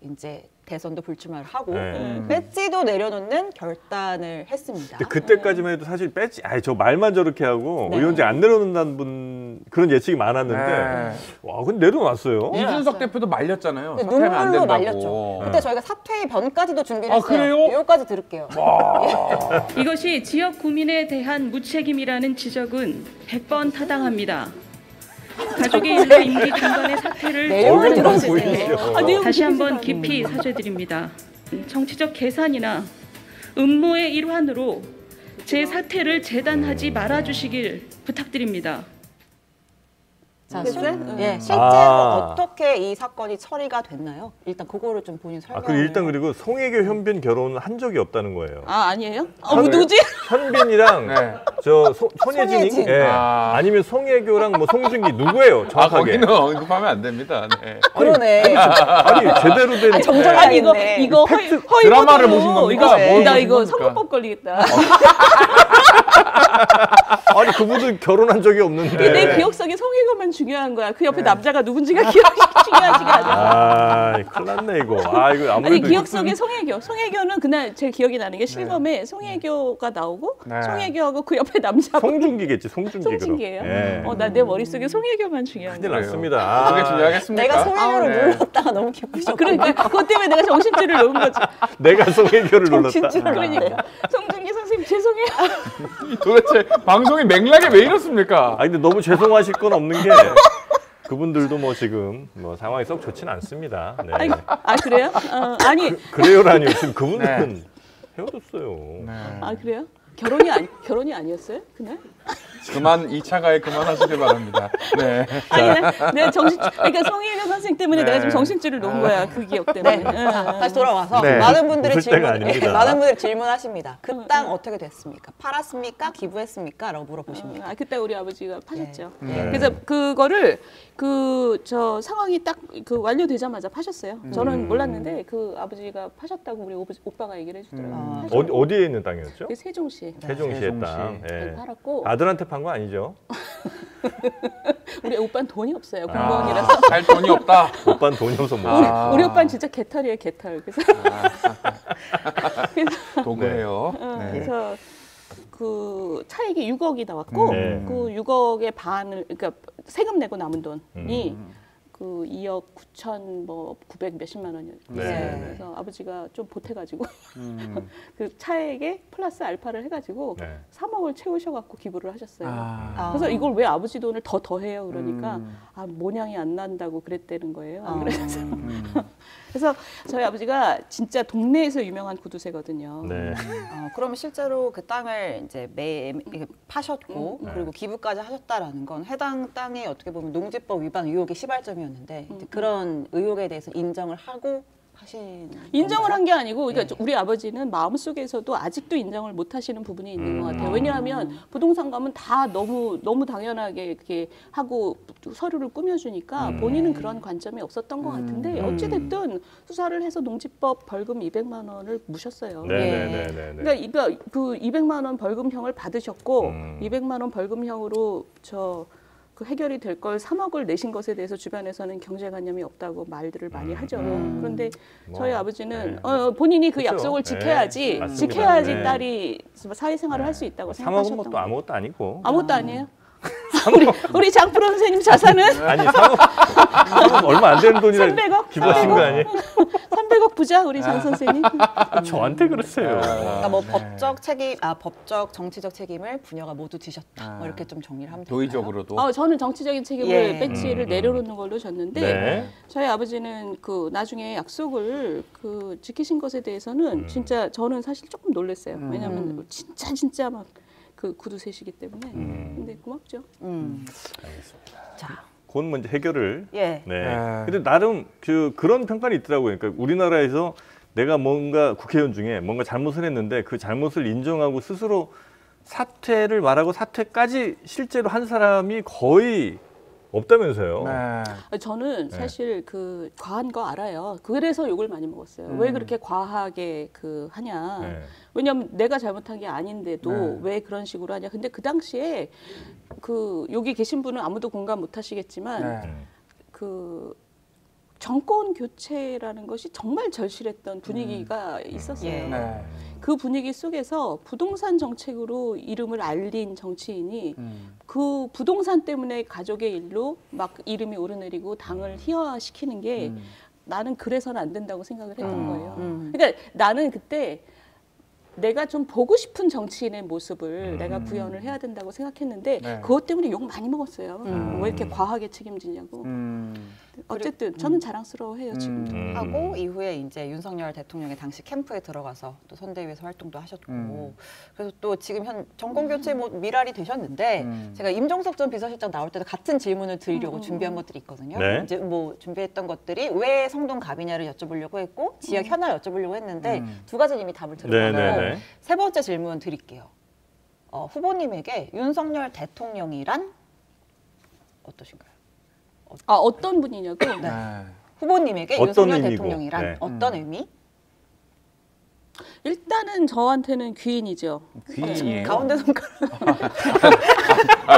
이제 대선도 불출마를 하고 네. 배지도 내려놓는 결단을 했습니다. 근데 그때까지만 해도 사실 배지, 저 말만 저렇게 하고 네. 의원직 안 내려놓는다는 분 그런 예측이 많았는데 네. 와, 근데 내려놨어요. 이준석 대표도 말렸잖아요. 근데 사퇴하면 안 눈물로 된다고. 말렸죠. 그때 저희가 사퇴의 변까지도 준비를 아, 했어요. 그래요? 여기까지 들을게요. 이것이 지역 구민에 대한 무책임이라는 지적은 100번 타당합니다. 가족의 일로 임기 중간에 사퇴를 내용을 얼굴 보고 들어주세요. 보이시죠? 다시 한번 깊이 사죄드립니다. 정치적 계산이나 음모의 일환으로 제 사퇴를 재단하지 말아주시길 부탁드립니다. 자, 실제로 어떻게 이 사건이 처리가 됐나요? 일단 그거를 좀 본인 설명. 일단 그리고 송혜교 현빈 결혼은 한 적이 없다는 거예요. 아니에요? 그래요? 누구지? 현빈이랑 네. 손예진이 손예진. 예. 아. 아니면 송혜교랑 뭐 송중기 누구예요? 정확하게. 거기는 언급하면 안 됩니다. 네. 그러네. 아니 제대로 된 정정이 아니 이거 있네. 이거 허위 드라마를 보도로 보신 겁니까? 이거 뭘 나 보신 이거 겁니까? 선거법 걸리겠다. 아니 그분은 결혼한 적이 없는데. 내 기억 속에 송혜교만 중요한 거야. 그 옆에 남자가 누군지가 중요하지가 않아. 아, 큰일 났네 이거. 아, 이거 아무래도 아니 기억 속에 송혜교는 그날 제일 기억이 나는 게 실검에 송혜교가 나오고 네. 송혜교하고 그 옆에 남자 송중기겠지, 송중기. 송중기예요. 예. 나 내 머릿속에 송혜교만 중요한 큰일 거야. 났습니다. 그게 아, 중요하겠습니까? 내가 송혜교를 네. 눌렀다가 너무 기쁘셨고. 그러니까 그것 때문에 내가 정신줄을 놓은 거지. 내가 송혜교를 눌렀다. 정신줄을 그러니까 송중기 선생님 죄송해요. 도대체 방송의 맥락이 왜 이렇습니까? 아 근데 너무 죄송하실 건 없는 게 그분들도 뭐 지금 뭐 상황이 썩 좋진 않습니다. 네. 아니, 그래요? 아니 그래요라니요. 지금 그분들은 헤어졌어요. 네. 그래요? 결혼이 아니었어요 그날? 그만 2차 가해 그만하시길 바랍니다. 네. 아니 내가 그러니까 송혜교 선생 때문에 네. 내가 지금 정신줄을 놓은 거야 그 기억 때문에. 네. 자, 다시 돌아와서 네. 많은 분들이 웃을 때가 아닙니다. 많은 분들이 질문하십니다. 그 땅 어떻게 됐습니까? 팔았습니까? 기부했습니까? 라고 물어보십니다. 그때 우리 아버지가 파셨죠. 네. 그래서 그거를 저 상황이 딱 완료되자마자 파셨어요. 저는 몰랐는데 그 아버지가 파셨다고 우리 오빠가 얘기를 해주더라고요. 파셨고 어디에 있는 땅이었죠? 그 세종시 세종시의 세종시. 땅. 예. 팔았고 아들한테 판 거 아니죠? 우리 오빠는 돈이 없어요. 공무원이라서. 살 돈이 없다. 오빠는 돈이 없어서 못. 아. 우리 오빠는 진짜 개털이에요, 개털. 그래서 도구해요. 네. 그래서 그 차익이 6억이 나왔고 네. 그 6억의 반을 그러니까 세금 내고 남은 돈이 그 2억 9천 뭐 900 몇십만 원이었어요. 네. 그래서 아버지가 좀 보태가지고 그 차액에 플러스 알파를 해가지고 네. 3억을 채우셔갖고 기부를 하셨어요. 아. 그래서 이걸 왜 아버지 돈을 더해요? 그러니까 모냥이 안 난다고 그랬다는 거예요. 그래서 저희 아버지가 진짜 동네에서 유명한 구두쇠거든요. 네. 그러면 실제로 그 땅을 이제 이게 파셨고 그리고 기부까지 하셨다라는 건 해당 땅이 어떻게 보면 농지법 위반 의혹의 시발점이었는데 이제 그런 의혹에 대해서 인정을 하고 하신 인정을 한 게 아니고 그러니까 우리 아버지는 마음속에서도 아직도 인정을 못 하시는 부분이 있는 것 같아요. 왜냐하면 부동산 가면 다 너무 당연하게 이렇게 하고 서류를 꾸며주니까 본인은 그런 관점이 없었던 것 같은데 어찌됐든 수사를 해서 농지법 벌금 200만 원을 무셨어요. 네네네. 그러니까 그 200만 원 벌금형을 받으셨고 200만 원 벌금형으로 그 해결이 될 걸 3억을 내신 것에 대해서 주변에서는 경제관념이 없다고 말들을 많이 하죠. 그런데 저희 아버지는 본인이 그 그렇죠. 약속을 지켜야지, 네, 맞습니다. 지켜야지 네. 딸이 사회생활을 할 수 있다고 3억은 생각하셨던 뭐 또 거예요. 아무것도 아니고. 아무것도 아니에요. 우리 장프로 선생님 자산은 아니 3억 얼마 안 되는 돈이라 300억? 기부하신 거 아니에요? 300억 부자 우리 장 선생님. 저한테 그러세요. 그러니까 뭐 법적 정치적 책임을 부녀가 모두 지셨다. 뭐 이렇게 좀 정리를 하면 될까요? 도의적으로도. 저는 정치적인 책임을 예. 배치를 내려놓는 걸로 줬는데 네. 저희 아버지는 그 나중에 약속을 지키신 것에 대해서는 진짜 저는 사실 조금 놀랐어요. 왜냐하면 진짜 막 그 구두쇠시기 때문에. 근데 고맙죠. 자, 그건 먼저 해결을. 예. 네. 근데 나름 그런 평가는 있더라고요. 그러니까 우리나라에서 내가 뭔가 국회의원 중에 뭔가 잘못을 했는데 그 잘못을 인정하고 스스로 사퇴를 말하고 사퇴까지 실제로 한 사람이 거의 없다면서요. 네. 저는 사실 그 과한 거 알아요. 그래서 욕을 많이 먹었어요. 왜 그렇게 과하게 하냐. 네. 왜냐면 내가 잘못한 게 아닌데도 왜 그런 식으로 하냐. 근데 그 당시에 여기 계신 분은 아무도 공감 못 하시겠지만 네. 정권 교체라는 것이 정말 절실했던 분위기가 있었어요. 예. 네. 그 분위기 속에서 부동산 정책으로 이름을 알린 정치인이 그 부동산 때문에 가족의 일로 막 이름이 오르내리고 당을 희화시키는 게 나는 그래서는 안 된다고 생각을 했던 거예요. 그러니까 나는 그때 내가 좀 보고 싶은 정치인의 모습을 내가 구현을 해야 된다고 생각했는데 네. 그것 때문에 욕 많이 먹었어요. 왜 이렇게 과하게 책임지냐고. 어쨌든 저는 자랑스러워해요 지금도. 하고 이후에 이제 윤석열 대통령의 당시 캠프에 들어가서 또 선대위에서 활동도 하셨고 그래서 또 지금 현 정권 교체 뭐 미랄이 되셨는데 제가 임종석 전 비서실장 나올 때도 같은 질문을 드리려고 준비한 것들이 있거든요. 네. 이제 뭐 준비했던 것들이 왜 성동갑이냐를 여쭤보려고 했고 지역 현안 여쭤보려고 했는데 두 가지 이미 답을 들었고 네네네. 세 번째 질문 드릴게요. 후보님에게 윤석열 대통령이란 어떠신가요? 어떤 분이냐고? 네. 후보님에게 어떤 윤석열 의미고, 대통령이란 네. 어떤 의미? 일단은 저한테는 귀인이죠. 귀인이에요. 가운데 손가락.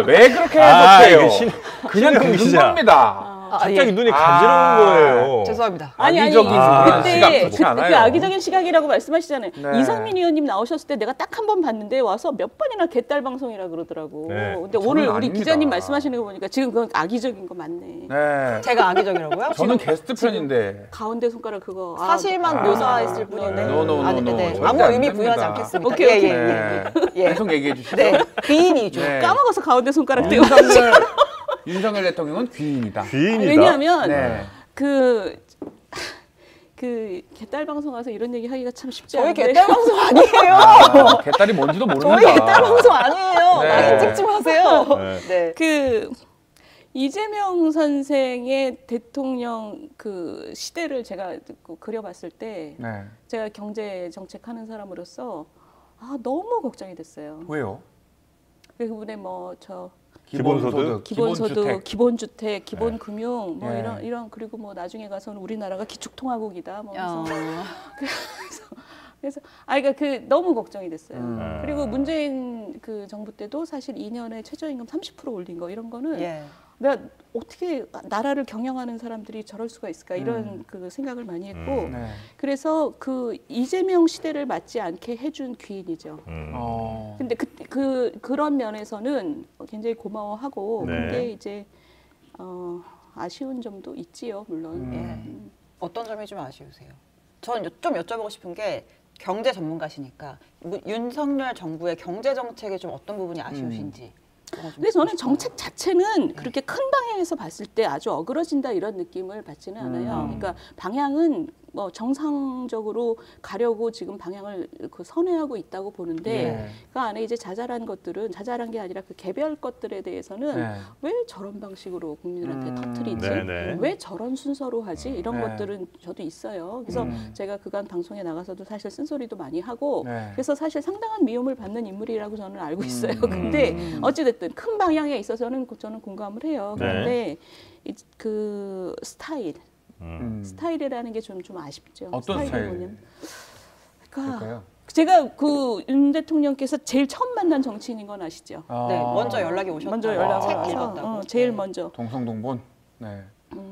왜 그렇게 이게 해석해요? 그냥 신혜영 긁은 기자. 겁니다. 갑자기 눈이 간지러운 거예요. 죄송합니다. 아니 악의적인 시각 좋지 그때 않아요. 그 악의적인 시각이라고 말씀하시잖아요. 네. 이상민 의원님 나오셨을 때 내가 딱 한 번 봤는데 와서 몇 번이나 개딸 방송이라 그러더라고. 네. 근데 저는 오늘 우리 아닙니다. 기자님 말씀하시는 거 보니까 지금 그건 악의적인 거 맞네. 네. 제가 악의적이라고요? 저는 게스트 편인데. 가운데 손가락 그거 사실만 묘사했을 뿐인데. 노. 아니, 네. 절대 아무 안 의미 됩니다. 부여하지 않겠습니다. 오케이, 오케이. 네. 예. 계속 얘기해 주시죠. 네. 귀인이죠. 네. 까먹어서 가운데 손가락 떼고 윤석열 대통령은 귀인이다. 귀인이다. 왜냐하면 네. 그 개딸 방송 와서 이런 얘기 하기가 참 쉽지 저희 않은데 개딸 방송 아니에요. 개딸이 뭔지도 모릅니다. 저희 개딸 방송 아니에요. 네. 낙인 찍지 마세요. 네. 네. 그 이재명 선생의 대통령 그 시대를 제가 그려봤을 때 네. 제가 경제 정책 하는 사람으로서 너무 걱정이 됐어요. 왜요? 그분의 뭐저 기본소득, 기본소득, 기본주택, 네. 기본금융 뭐 네. 이런 그리고 뭐 나중에 가서는 우리나라가 기축통화국이다 뭐 그래서 그러니까 그 너무 걱정이 됐어요. 그리고 문재인 그 정부 때도 사실 2년에 최저임금 30% 올린 거 이런 거는 예. 내가 어떻게 나라를 경영하는 사람들이 저럴 수가 있을까 이런 그 생각을 많이 했고 네. 그래서 그 이재명 시대를 맞지 않게 해준 귀인이죠. 근데 그런 면에서는 굉장히 고마워하고 네. 근데 이제 아쉬운 점도 있지요 물론. 예. 어떤 점이 좀 아쉬우세요? 저는 좀 여쭤보고 싶은 게 경제 전문가시니까 윤석열 정부의 경제 정책에 좀 어떤 부분이 아쉬우신지. 근데 저는 정책 자체는 그렇게 큰 방향에서 봤을 때 아주 어그러진다 이런 느낌을 받지는 않아요. 그러니까 방향은 뭐 정상적으로 가려고 지금 방향을 그 선회하고 있다고 보는데 네. 그 안에 이제 자잘한 것들은 자잘한 게 아니라 그 개별 것들에 대해서는 네. 왜 저런 방식으로 국민들한테 터뜨리지? 네, 네. 왜 저런 순서로 하지? 이런 네. 것들은 저도 있어요. 그래서 제가 그간 방송에 나가서도 사실 쓴소리도 많이 하고 네. 그래서 사실 상당한 미움을 받는 인물이라고 저는 알고 있어요. 근데 어찌됐든 큰 방향에 있어서는 저는 공감을 해요. 네. 그런데 그 스타일, 스타일이라는 게 좀 아쉽죠. 어떤 스타일이 스타일? 뭐냐면, 그러니까 그럴까요? 제가 그 윤 대통령께서 제일 처음 만난 정치인인 건 아시죠? 네, 먼저 연락이 오셨다. 먼저 연락 책 와서 읽었다고. 제일 네. 먼저. 동성동본. 네.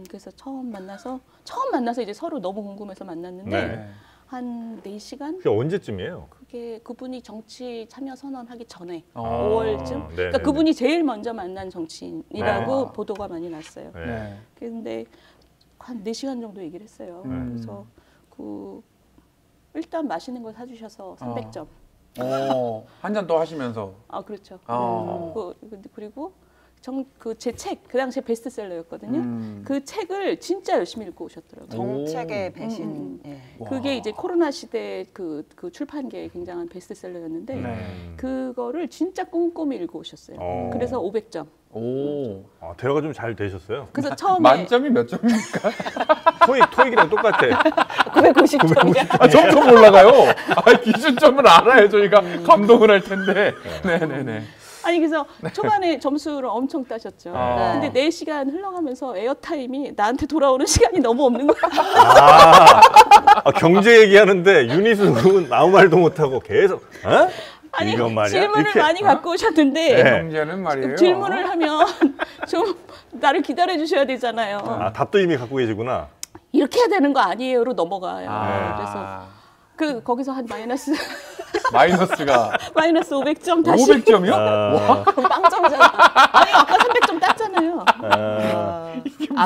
그래서 처음 만나서 이제 서로 너무 궁금해서 만났는데 네. 한 4시간? 그게 언제쯤이에요? 그게 그분이 정치 참여 선언하기 전에 어. 5월쯤? 네, 그러니까 네, 그분이 제일 먼저 만난 정치인이라고 네. 보도가 많이 났어요. 네. 네. 근데 한 4시간 정도 얘기를 했어요. 그래서 일단 맛있는 걸 사주셔서 300점. 한 잔 더 하시면서. 그렇죠. 그리고 제 책, 그 당시에 베스트셀러였거든요. 그 책을 진짜 열심히 읽고 오셨더라고요. 정책의 배신. 예. 그게 이제 코로나 시대 그 출판계의 굉장한 베스트셀러였는데 네. 그거를 진짜 꼼꼼히 읽고 오셨어요. 그래서 500점. 오. 대화가 좀 잘 되셨어요. 그래서 처음에 만점이 몇 점입니까? 토익이랑 똑같아. 990점이야. 점점 올라가요. 기준점을 알아야 저희가 감동을 할 텐데. 네네네. 아니 그래서 초반에 점수를 엄청 따셨죠. 아. 근데 4시간 흘러가면서 에어타임이 나한테 돌아오는 시간이 너무 없는 거야. 경제 얘기하는데 윤희숙은 아무 말도 못하고 계속 아니 이건 말이야? 질문을 이렇게. 많이 갖고 오셨는데 네. 경제는 말이에요. 질문을 하면 좀 나를 기다려 주셔야 되잖아요. 답도 이미 갖고 계시구나. 이렇게 해야 되는 거 아니에요로 넘어가요. 아. 그래서 거기서 한 마이너스 마이너스가 500점 다시 500점이요? 빵점이잖아. 아니 아까 300점 땄잖아요.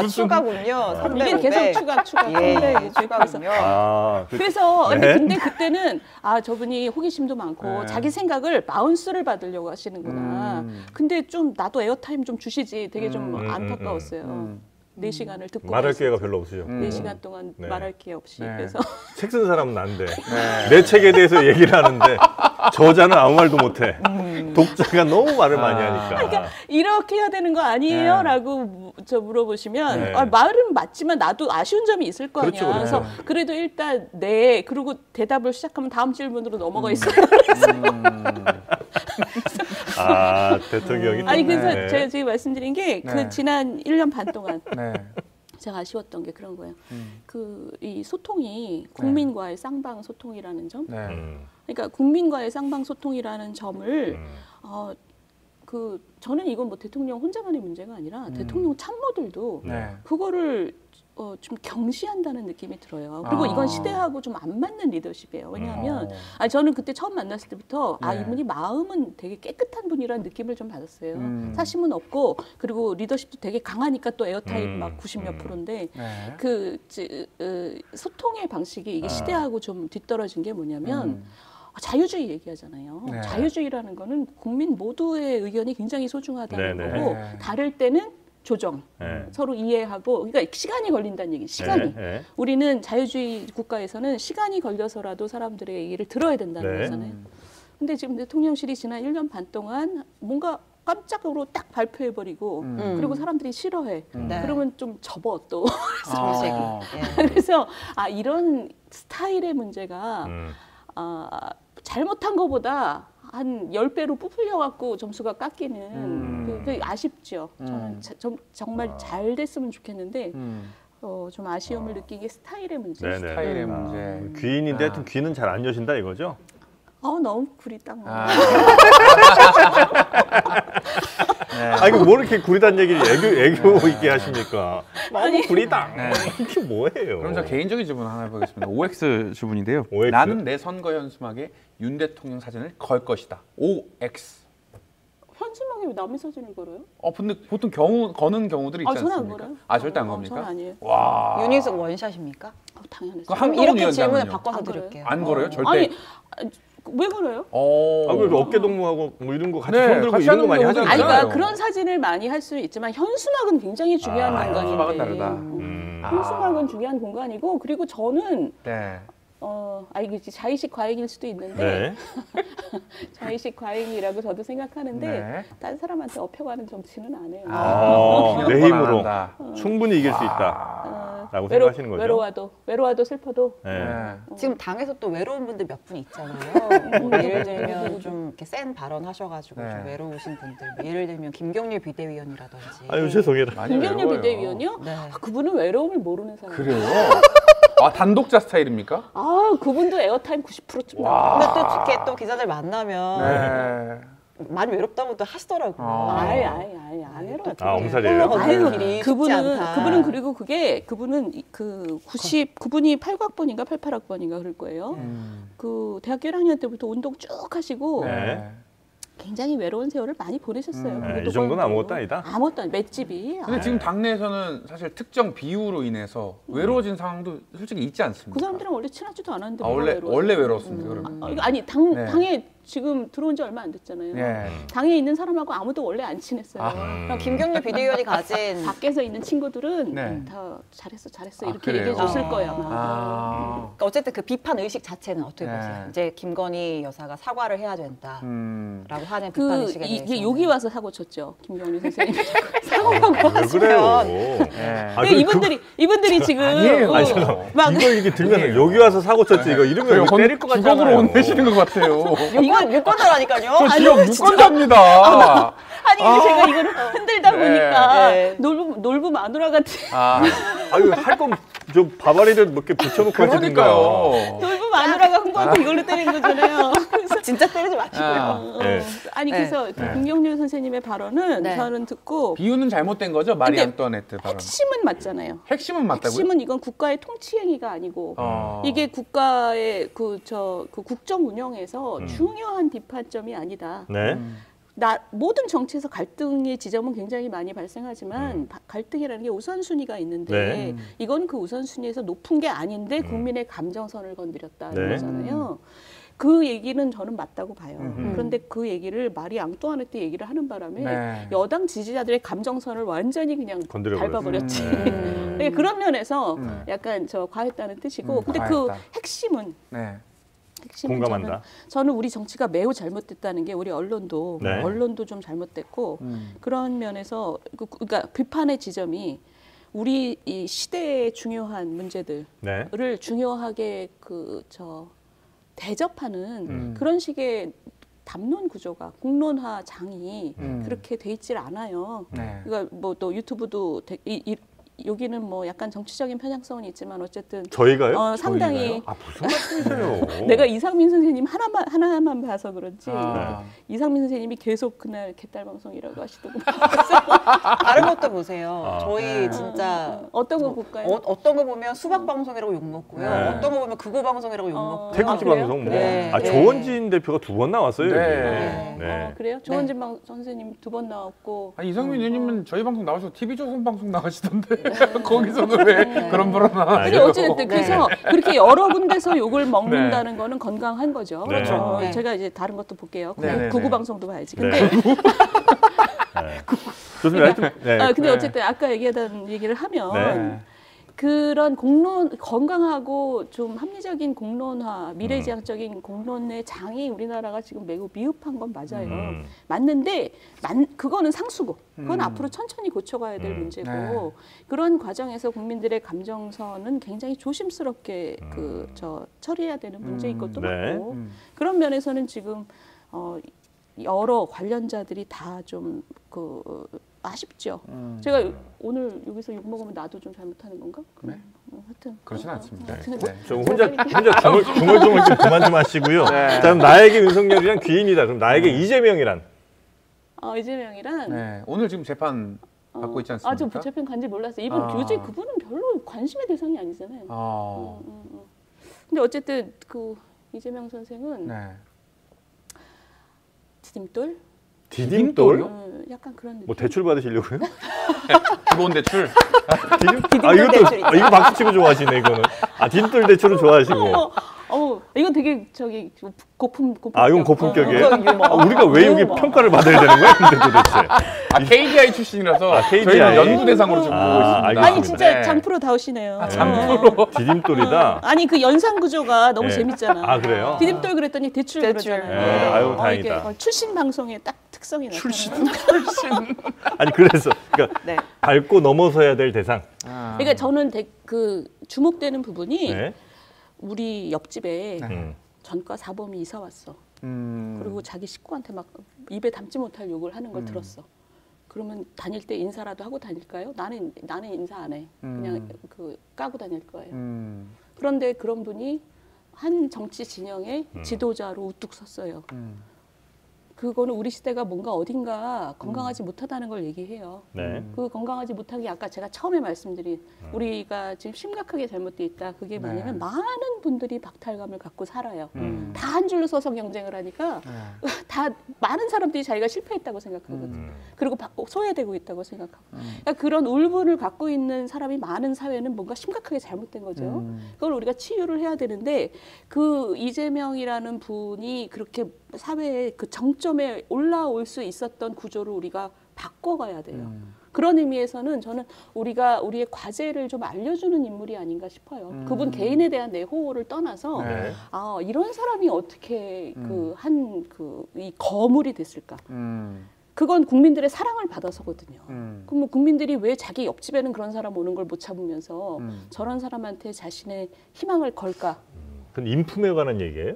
추가군요. 300, 이게 계속 500. 추가. 예, 네, 추가군요. 그래서 네. 근데 그때는 저분이 호기심도 많고 네. 자기 생각을 바운스를 받으려고 하시는구나. 근데 좀 나도 에어타임 좀 주시지. 되게 좀 안타까웠어요. 4시간을 듣고 말할 있었어요. 기회가 별로 없으죠. 4시간 동안 네. 말할 기회 없이. 네. 그래서 책 쓴 사람은 난데 네. 내 책에 대해서 얘기를 하는데 저자는 아무 말도 못해. 독자가 너무 말을 많이 하니까. 이렇게 해야 되는 거 아니에요? 네. 라고 물어보시면 네. 말은 맞지만 나도 아쉬운 점이 있을 거 아니야. 그렇죠, 그렇죠. 그래서 그래도 일단 네. 그리고 대답을 시작하면 다음 질문으로 넘어가 있어요. 대통령이. 아니 그래서 네. 제가 지금 말씀드린 게 그 네. 지난 1년 반 동안 네. 제가 아쉬웠던 게 그런 거예요. 그 이 소통이 국민과의 쌍방 소통이라는 점. 네. 그러니까 국민과의 쌍방 소통이라는 점을 저는 이건 뭐 대통령 혼자만의 문제가 아니라 대통령 참모들도 네. 그거를 좀 경시한다는 느낌이 들어요. 그리고 이건 시대하고 좀 안 맞는 리더십이에요. 왜냐하면 저는 그때 처음 만났을 때부터 네. 이분이 마음은 되게 깨끗한 분이라는 느낌을 좀 받았어요. 사심은 없고 그리고 리더십도 되게 강하니까 또 에어타임 막 90몇 %인데 네. 소통의 방식이 이게 시대하고 좀 뒤떨어진 게 뭐냐면 자유주의 얘기하잖아요. 네. 자유주의라는 거는 국민 모두의 의견이 굉장히 소중하다는 네네. 거고 네. 다를 때는 조정, 네. 서로 이해하고 그러니까 시간이 걸린다는 얘기. 시간이. 네. 우리는 자유주의 국가에서는 시간이 걸려서라도 사람들의 얘기를 들어야 된다는 네. 거잖아요. 근데 지금 대통령실이 지난 1년 반 동안 뭔가 깜짝으로 딱 발표해버리고 그리고 사람들이 싫어해. 네. 그러면 좀 접어 또. 정색이. 예. 그래서 이런 스타일의 문제가 잘못한 것보다 한 10배로 부풀려갖고 점수가 깎이는 그게 아쉽죠. 저는 정말 잘 됐으면 좋겠는데 좀 아쉬움을 느낀 게 스타일의 문제. 네네. 스타일의 문제. 귀인인데 하여튼 귀는 잘 안 여신다 이거죠? 너무 구리다. 뭐. 이거 뭐 이렇게 구리단 얘기를 애교 있게 하십니까? 너무 구리다. 네. 이게 뭐예요? 그럼 저 개인적인 질문 하나 해보겠습니다. OX 질문인데요. OX? 나는 내 선거 현수막에 윤 대통령 사진을 걸 것이다. OX. 현수막에 왜 남의 사진을 걸어요? 근데 보통 거는 경우들이 있지 저는 안 않습니까? 걸어요. 절대 안 겁니까? 저는 아니에요. 와. 윤희숙 원샷입니까? 당연했어요. 그 그럼 한동훈 이렇게 질문을 위원장은요? 바꿔서 안 드릴게요. 안 걸어요? 절대. 아니 왜 걸어요? 그래도 어깨 동무하고 뭐 이런 거 같이 네, 손 들고 같이 이런 거 하는 많이 경우도 하잖아요. 아니, 그러니까 맞아요. 그런 사진을 많이 할 수 있지만 현수막은 굉장히 중요한 공간인데. 현수막은 다르다. 현수막은 중요한 공간이고 그리고 저는 네. 이게 자의식 과잉일 수도 있는데 네. 자의식 과잉이라고 저도 생각하는데 네. 다른 사람한테 업혀가는 정치는 안 해요. 내 이런 건 힘으로 안 한다. 충분히 이길 수 있다라고 생각하시는 거죠? 외로워도 슬퍼도 네. 네. 지금 당에서 또 외로운 분들 몇 분 있잖아요. 뭐 예를 들면 좀 이렇게 센 발언 하셔가지고 네. 좀 외로우신 분들. 뭐 예를 들면 김경률 비대위원이라든지. 아유 죄송해라. 많이 김경률 외로워요. 비대위원이요? 네. 그분은 외로움을 모르는 사람. 그래요? 단독자 스타일입니까? 그분도 에어타임 90%쯤 와. 나와요. 근데 또 이렇게 또 기자들 만나면 네. 많이 외롭다고도 하시더라고요. 아예 안 해요. 엄살이에요? 아유, 길이 쉽지 그분은 않다. 그리고 그분은 그분이 89학번인가 88학번인가 그럴 거예요. 그 대학교 1학년 때부터 운동 쭉 하시고 네. 굉장히 외로운 세월을 많이 보내셨어요. 네, 그것도 이 정도는 그렇고. 아무것도 아니다. 아무것도 아니 맷집이. 근데 지금 당내에서는 사실 특정 비유로 인해서 외로워진 상황도 솔직히 있지 않습니까? 그 사람들은 원래 친하지도 않았는데 원래 외로웠습니다. 그러면. 이거 아니 네. 당에 지금 들어온 지 얼마 안 됐잖아요. 네. 당에 있는 사람하고 아무도 원래 안 친했어요. 그럼 김경률 비대위원이 가진 밖에서 있는 친구들은 네. 다 잘했어 아, 이렇게 그래요? 얘기해 줬을 거예요 아마. 그러니까 어쨌든 그 비판 의식 자체는 어떻게 네. 보세요? 이제 김건희 여사가 사과를 해야 된다라고 하는 비판 그 의식에 대해서 이게 여기 와서 사고 쳤죠 김경률 선생님이 사고하고 왜 하시면. 그래요? 네. 근데 이분들이 지금 아니에요. 아니 잠깐 막 이걸 이렇게 들면 여기 와서 사고 쳤지 이거 이러면 여기 때릴 것 같잖아요. 주걱으로 혼내시는 것 같아요. 이건 유권자라니까요. 저 지역 유권자입니다. 아니 근데 제가 이거를 흔들다 네. 보니까 네. 놀부 마누라 같은 아유 할 거면 저 바바리를 몇 개 붙여놓고 하시든가. 그러니까요. 놀부 마누라가 흥분하고 이걸로 때린 거잖아요. 그래서 진짜 때리지 마시고요. 네. 아니 네. 그래서 김경률 선생님의 발언은 네. 저는 듣고 비유는 잘못된 거죠? 마리 근데 안토네트 발언. 핵심은 맞잖아요. 핵심은 맞다고요? 핵심은 이건 국가의 통치 행위가 아니고 이게 국가의 그 국정 운영에서 중요한 비판점이 아니다. 네. 모든 정치에서 갈등의 지점은 굉장히 많이 발생하지만 갈등이라는 게 우선순위가 있는데 네. 이건 그 우선순위에서 높은 게 아닌데 국민의 감정선을 건드렸다는 네. 거잖아요. 그 얘기는 저는 맞다고 봐요. 그런데 그 얘기를 마리 앙뚜아네트 얘기를 하는 바람에 네. 여당 지지자들의 감정선을 완전히 그냥 건드려버렸어요. 밟아버렸지. 네. 그러니까 그런 면에서 약간 과했다는 뜻이고 근데 그 과했다. 핵심은 네. 공감한다. 저는 우리 정치가 매우 잘못됐다는 게 우리 언론도 좀 잘못됐고 그런 면에서 그러니까 비판의 지점이 우리 이 시대의 중요한 문제들을 네. 중요하게 대접하는 그런 식의 담론 구조가 공론화 장이 그렇게 돼 있질 않아요. 네. 그러니까 뭐 또 유튜브도 여기는 뭐 약간 정치적인 편향성은 있지만 어쨌든 저희가요? 상당히 아 무슨 말씀이세요? 내가 이상민 선생님 하나만 봐서 그런지 아. 이상민 선생님이 계속 그날 개딸 방송이라고 하시더군요. 다른 것도 보세요. 아. 저희 네. 진짜 어떤 거 볼까요? 어떤 거 보면 수박 방송이라고 욕 먹고요. 네. 어떤 거 보면 그거 방송이라고 욕 먹고요. 태극기 그래요? 방송 뭐. 네. 아 네. 조원진 대표가 2번 나왔어요. 네. 여기. 네. 그래요? 조원진 선생님 2번 나왔고 이상민 의원님은 저희 방송 나와서 TV조선 방송 나가시던데 거기서는 왜 그런 발언 안 근데 하세요? 어쨌든 그래서 그렇게 여러 군데서 욕을 먹는다는 거는 건강한 거죠. 그렇죠. 네. 제가 이제 다른 것도 볼게요. 네, 네, 네. 구구 방송도 봐야지. 네. 근데 네. 좋습니다. 네. 근데 네. 어쨌든 아까 얘기하던 얘기를 하면 네. 그런 건강하고 좀 합리적인 공론화, 미래지향적인 공론의 장이 우리나라가 지금 매우 미흡한 건 맞아요. 맞는데 그거는 상수고 그건 앞으로 천천히 고쳐가야 될 문제고 네. 그런 과정에서 국민들의 감정선은 굉장히 조심스럽게 처리해야 되는 문제인 것도 네. 맞고 그런 면에서는 지금 여러 관련자들이 다 좀 아쉽죠. 제가 오늘 여기서 욕 먹으면 나도 좀 잘못하는 건가? 네. 하여튼 그렇진 않습니다. 하여튼 네. 좀 혼자 중얼중얼 좀 그만 좀 하시고요. 네. 자, 그럼 나에게 윤석열이란 귀인이다. 그럼 나에게 이재명이란? 이재명이란 네. 오늘 지금 재판 받고 있지 않습니까? 저 재판 간지 몰랐어요. 이분 요즘 그분은 별로 관심의 대상이 아니잖아요. 근데 어쨌든 이재명 선생은 네. 디딤돌? 디딤돌? 약간 그런 느낌. 뭐 대출 받으시려고요? 기본 대출. 이거 박수 치고 좋아하시네 이거는. 디딤돌 대출은 좋아하시고. 이건 되게 고품. 이건 고품격이에요? 유머. 우리가 왜 여기 유머. 평가를 받아야 되는 거야? 근데 도대체. KDI 출신이라서 KDI. 저희는 연구 대상으로 좀 보고 있습니다. 알겠습니다. 아니 진짜 네. 장프로 다우시네요. 장프로. 디딤돌이다. 아니 그 연상 구조가 너무 네. 재밌잖아. 그래요? 디딤돌 그랬더니 대출 그러잖아요. 네, 아유, 다행이다. 이게 출신 방송의 딱 특성이 나타나요. 출신. 아니 그래서 그러니까 네. 밟고 넘어서야 될 대상. 그러니까 저는 주목되는 부분이 네. 우리 옆집에 음. 전과 사범이 이사 왔어. 그리고 자기 식구한테 막 입에 담지 못할 욕을 하는 걸 들었어. 그러면 다닐 때 인사라도 하고 다닐까요? 나는 인사 안 해. 그냥 까고 다닐 거예요. 그런데 그런 분이 한 정치 진영의 지도자로 우뚝 섰어요. 그거는 우리 시대가 뭔가 어딘가 건강하지 못하다는 걸 얘기해요. 네. 그 건강하지 못한 게 아까 제가 처음에 말씀드린 우리가 지금 심각하게 잘못돼 있다. 그게 뭐냐면 많은 분들이 박탈감을 갖고 살아요. 다 한 줄로 서서 경쟁을 하니까 다 많은 사람들이 자기가 실패했다고 생각하거든. 그리고 소외되고 있다고 생각하고. 그러니까 그런 울분을 갖고 있는 사람이 많은 사회는 뭔가 심각하게 잘못된 거죠. 그걸 우리가 치유를 해야 되는데 그 이재명이라는 분이 그렇게 사회의 그 정점에 올라올 수 있었던 구조를 우리가 바꿔가야 돼요. 그런 의미에서는 저는 우리가 우리의 과제를 좀 알려주는 인물이 아닌가 싶어요. 그분 개인에 대한 내호를 떠나서 네. 이런 사람이 어떻게 이 거물이 됐을까? 그건 국민들의 사랑을 받아서거든요. 그럼 뭐 국민들이 왜 자기 옆집에는 그런 사람 오는 걸 못 참으면서 저런 사람한테 자신의 희망을 걸까? 그건 인품에 관한 얘기예요?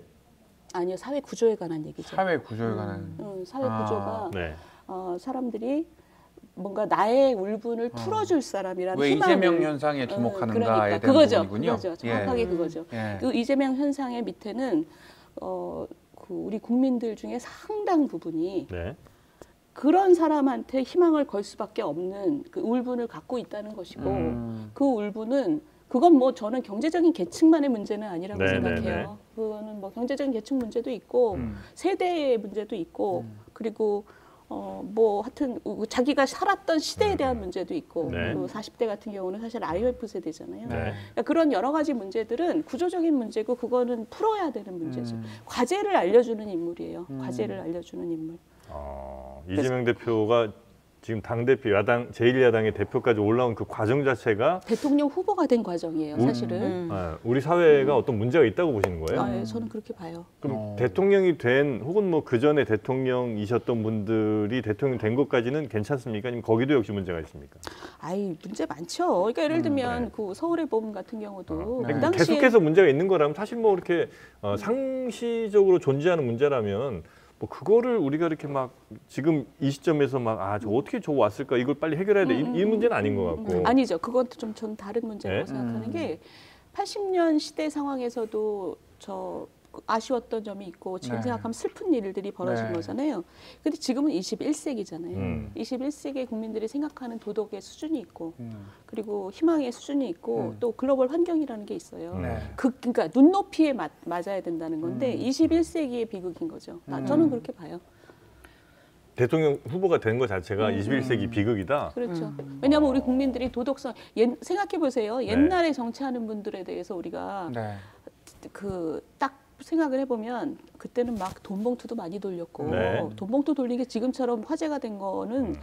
아니요, 사회 구조에 관한 얘기죠. 사회 구조에 관한. 사회 구조가 네. 사람들이 뭔가 나의 울분을 풀어줄 사람이라는 왜 희망을 이재명 현상에 주목하는가에 대한 그거죠. 부분이군요. 그거죠. 정확하게 그거죠. 예. 그 이재명 현상의 밑에는 우리 국민들 중에 상당 부분이 네. 그런 사람한테 희망을 걸 수밖에 없는 그 울분을 갖고 있다는 것이고 그 울분은 그건 뭐 저는 경제적인 계층만의 문제는 아니라고 네, 생각해요. 네, 네. 그거는 뭐 경제적인 계층 문제도 있고 세대의 문제도 있고 그리고 뭐 하여튼 자기가 살았던 시대에 대한 문제도 있고 네. 또 40대 같은 경우는 사실 IMF 세대잖아요. 네. 그러니까 그런 여러 가지 문제들은 구조적인 문제고 그거는 풀어야 되는 문제죠. 과제를 알려주는 인물이에요. 과제를 알려주는 인물. 이재명 대표가 지금 당대표 야당 제1야당의 대표까지 올라온 그 과정 자체가 대통령 후보가 된 과정이에요. 사실은. 우리 사회가 어떤 문제가 있다고 보시는 거예요? 예, 저는 그렇게 봐요. 그럼 대통령이 된 혹은 뭐 그 전에 대통령이셨던 분들이 대통령 된 것까지는 괜찮습니까? 아니면 거기도 역시 문제가 있습니까? 문제 많죠. 그러니까 예를 들면 그 서울의 봄 같은 경우도 그 아니, 당시에 계속해서 문제가 있는 거라면 사실 뭐 이렇게 상시적으로 존재하는 문제라면 뭐 그거를 우리가 이렇게 막 지금 이 시점에서 막 저 어떻게 저 왔을까 이걸 빨리 해결해야 돼 이 문제는 아닌 것 같고. 아니죠. 그건 좀 전 다른 문제라고 네? 생각하는 게 80년 시대 상황에서도 아쉬웠던 점이 있고 지금 네. 생각하면 슬픈 일들이 벌어진 네. 거잖아요. 근데 지금은 21세기잖아요. 21세기의 국민들이 생각하는 도덕의 수준이 있고 그리고 희망의 수준이 있고 또 글로벌 환경이라는 게 있어요. 네. 그러니까 눈높이에 맞아야 된다는 건데 21세기의 비극인 거죠. 저는 그렇게 봐요. 대통령 후보가 된 것 자체가 21세기 비극이다. 그렇죠. 왜냐하면 우리 국민들이 도덕성 생각해 보세요. 옛날에 정치하는 분들에 대해서 우리가 네. 딱 생각을 해보면 그때는 막 돈봉투도 많이 돌렸고 네. 돈봉투 돌린 게 지금처럼 화제가 된 거는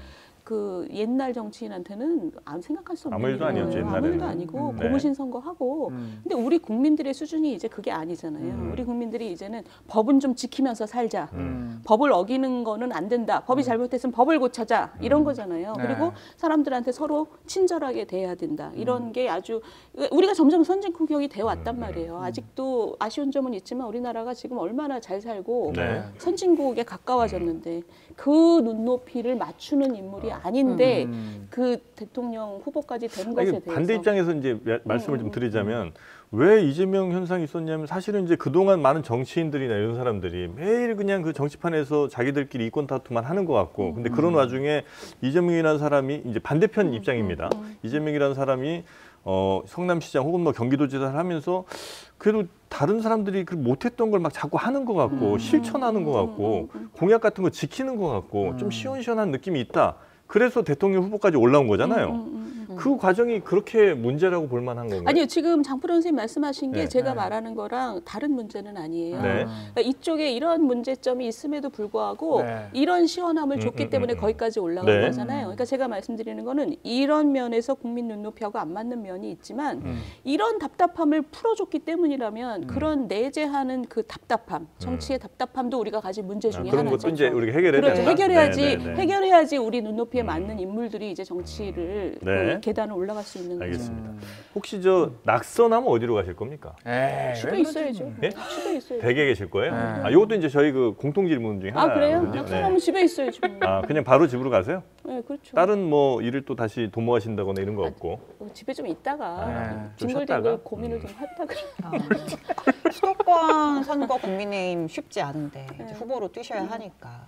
그 옛날 정치인한테는 안 생각할 수 없는 아무 일도 일인 아니었죠, 거예요. 아무 옛날에는. 일도 아니고 네. 고무신 선거하고 근데 우리 국민들의 수준이 이제 그게 아니잖아요. 우리 국민들이 이제는 법은 좀 지키면서 살자. 법을 어기는 거는 안 된다. 법이 잘못됐으면 법을 고쳐자. 이런 거잖아요. 네. 그리고 사람들한테 서로 친절하게 대해야 된다. 이런 게 아주 우리가 점점 선진국격이 되어 왔단 말이에요. 아직도 아쉬운 점은 있지만 우리나라가 지금 얼마나 잘 살고 네. 선진국에 가까워졌는데 그 눈높이를 맞추는 인물이 아닌데 그 대통령 후보까지 된 것에 대해서 반대 입장에서 이제 말씀을 좀 드리자면 왜 이재명 현상이 있었냐면 사실은 이제 그동안 많은 정치인들이나 이런 사람들이 매일 그냥 그 정치판에서 자기들끼리 이권 다툼만 하는 것 같고 근데 그런 와중에 이재명이라는 사람이 이제 반대편 입장입니다. 이재명이라는 사람이 성남시장 혹은 뭐 경기도지사를 하면서 그래도 다른 사람들이 그 못했던 걸 막 자꾸 하는 것 같고 실천하는 것 같고 공약 같은 거 지키는 것 같고 좀 시원시원한 느낌이 있다. 그래서 대통령 후보까지 올라온 거잖아요. 그 과정이 그렇게 문제라고 볼 만한 건가요? 아니요. 지금 장프로 선생님 말씀하신 게 네. 제가 네. 말하는 거랑 다른 문제는 아니에요. 네. 그러니까 이쪽에 이런 문제점이 있음에도 불구하고 네. 이런 시원함을 줬기 때문에 거기까지 올라간 네. 거잖아요. 그러니까 제가 말씀드리는 거는 이런 면에서 국민 눈높이하고 안 맞는 면이 있지만 이런 답답함을 풀어줬기 때문이라면 그런 내재하는 그 답답함, 정치의 답답함도 우리가 가진 문제 중에 그런 하나죠. 것도 이제 우리가 해결해야 그렇죠. 된다. 해결해야지 네, 네, 네. 해결해야지 우리 눈높이에 맞는 인물들이 이제 정치를 네. 그 계단을 올라갈 수 있는 거죠. 알겠습니다. 혹시 저 낙선하면 어디로 가실 겁니까? 에이, 집에 왜 있어야죠. 예? 집에 있어야죠. 댁에 계실 거예요? 네. 이것도 이제 저희 그 공통 질문 중에 아 그래요? 하나거든요. 그럼 집에 있어야죠. 그냥 바로 집으로 가세요? 네, 그렇죠. 다른 뭐 일을 또 다시 도모하신다거나 이런 거 없고. 집에 좀 있다가 네, 좀 뒹굴뒹굴 쉬었다가? 고민을 좀 했다가 수도권 선거 국민의힘 쉽지 않은데 이제 네. 후보로 뛰셔야 하니까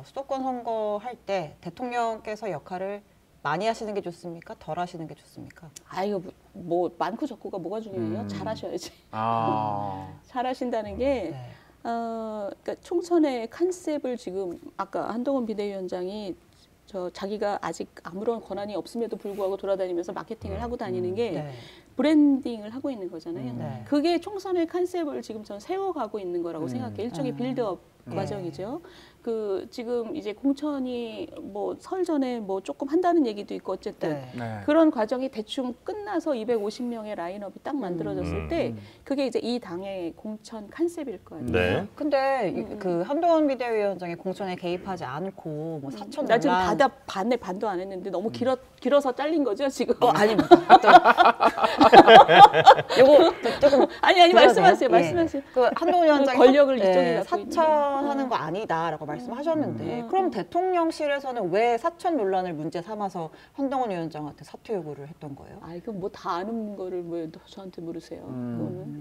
수도권 선거 할 때 대통령께서 역할을 많이 하시는 게 좋습니까? 덜 하시는 게 좋습니까? 이거 뭐 많고 적고가 뭐가 중요해요? 잘하셔야지. 잘하신다는 게 네. 그러니까 총선의 컨셉을 지금 아까 한동훈 비대위원장이 자기가 아직 아무런 권한이 없음에도 불구하고 돌아다니면서 마케팅을 하고 다니는 게 네. 브랜딩을 하고 있는 거잖아요. 네. 그게 총선의 컨셉을 지금 전 세워가고 있는 거라고 생각해요. 일종의 빌드업 네. 과정이죠. 지금 이제 공천이 뭐 설 전에 뭐 조금 한다는 얘기도 있고 어쨌든 네. 네. 그런 과정이 대충 끝나서 250명의 라인업이 딱 만들어졌을 때 그게 이제 이 당의 공천 컨셉일 거 아니에요. 네. 근데 그 한동훈 비대위원장이 공천에 개입하지 않고 뭐 사천 나 지금 논란 반도 안 했는데 너무 길어서 잘린 거죠 지금. 아닙니다. 요거 조금 아니 들어도 말씀하세요. 돼요? 말씀하세요. 그 한동훈 위원장이 권력을 이쪽이 갖고 사천하는 거 아니다라고 말씀하셨는데 그럼 대통령실에서는 왜 사천 논란을 문제 삼아서 한동훈 위원장한테 사퇴 요구를 했던 거예요? 이거 뭐 다 아는 거를 왜 저한테 물으세요?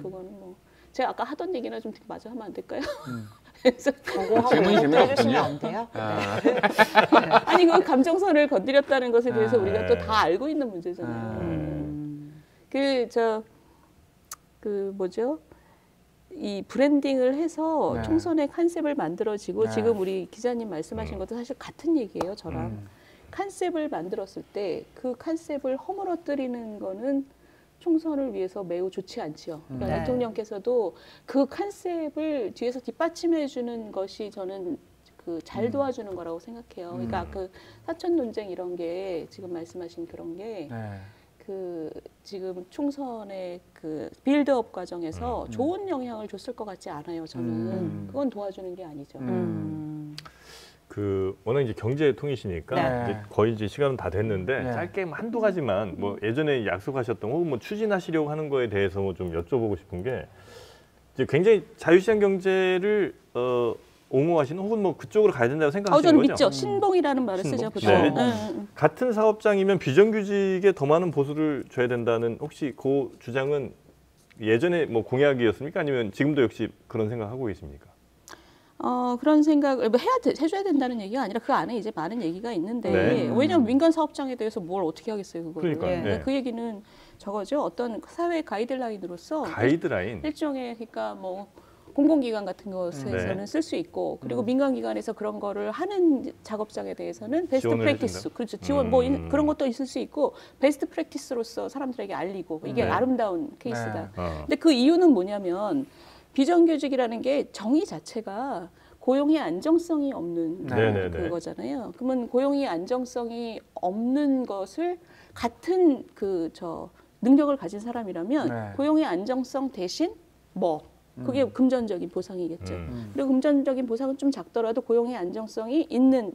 그거는 뭐 제가 아까 하던 얘기나 좀 마저 하면 안 될까요? 그래서 저거하고 질문이 해주시면 재미없군요. 안 돼요? 아니 그 감정선을 건드렸다는 것에 대해서 아, 우리가 또 다 알고 있는 문제잖아요. 뭐죠? 이 브랜딩을 해서 네. 총선의 컨셉을 만들어지고 네. 지금 우리 기자님 말씀하신 것도 사실 같은 얘기예요, 저랑. 컨셉을 만들었을 때 그 컨셉을 허물어뜨리는 거는 총선을 위해서 매우 좋지 않지요. 그러니까 네. 대통령께서도 그 컨셉을 뒤에서 뒷받침해 주는 것이 저는 잘 도와주는 거라고 생각해요. 그러니까 그 사천 논쟁 이런 게 지금 말씀하신 그런 게 네. 지금 총선의 빌드업 과정에서 좋은 영향을 줬을 것 같지 않아요. 저는 그건 도와주는 게 아니죠. 워낙 이제 경제통이시니까 네. 이제 거의 이제 시간은 다 됐는데 네. 짧게 한두 가지만 뭐 예전에 약속하셨던 혹은 뭐 추진하시려고 하는 거에 대해서 좀 여쭤보고 싶은 게 이제 굉장히 자유시장 경제를 옹호하시는 혹은 뭐 그쪽으로 가야 된다고 생각하시는 저는 거죠? 믿죠. 신봉이라는 말을 쓰죠. 신봉? 보통. 네. 같은 사업장이면 비정규직에 더 많은 보수를 줘야 된다는 혹시 그 주장은 예전에 뭐 공약이었습니까? 아니면 지금도 역시 그런 생각하고 계십니까? 그런 생각을 뭐 해줘야 된다는 얘기가 아니라 그 안에 이제 많은 얘기가 있는데 네. 왜냐하면 민간 사업장에 대해서 뭘 어떻게 하겠어요, 그거를. 그러니까요. 네. 그 얘기는 저거죠. 어떤 사회 가이드라인으로서 가이드라인. 일종의 그러니까 뭐 공공기관 같은 것에서는 네. 쓸 수 있고 그리고 민간기관에서 그런 거를 하는 작업장에 대해서는 베스트 지원을 프랙티스 해준다? 그렇죠. 지원 뭐 그런 것도 있을 수 있고 베스트 프랙티스로서 사람들에게 알리고 이게 네. 아름다운 케이스다. 네. 근데 그 이유는 뭐냐면 비정규직이라는 게 정의 자체가 고용의 안정성이 없는 네. 그거잖아요. 그러면 고용의 안정성이 없는 것을 같은 능력을 가진 사람이라면 네. 고용의 안정성 대신 그게 금전적인 보상이겠죠. 그리고 금전적인 보상은 좀 작더라도 고용의 안정성이 있는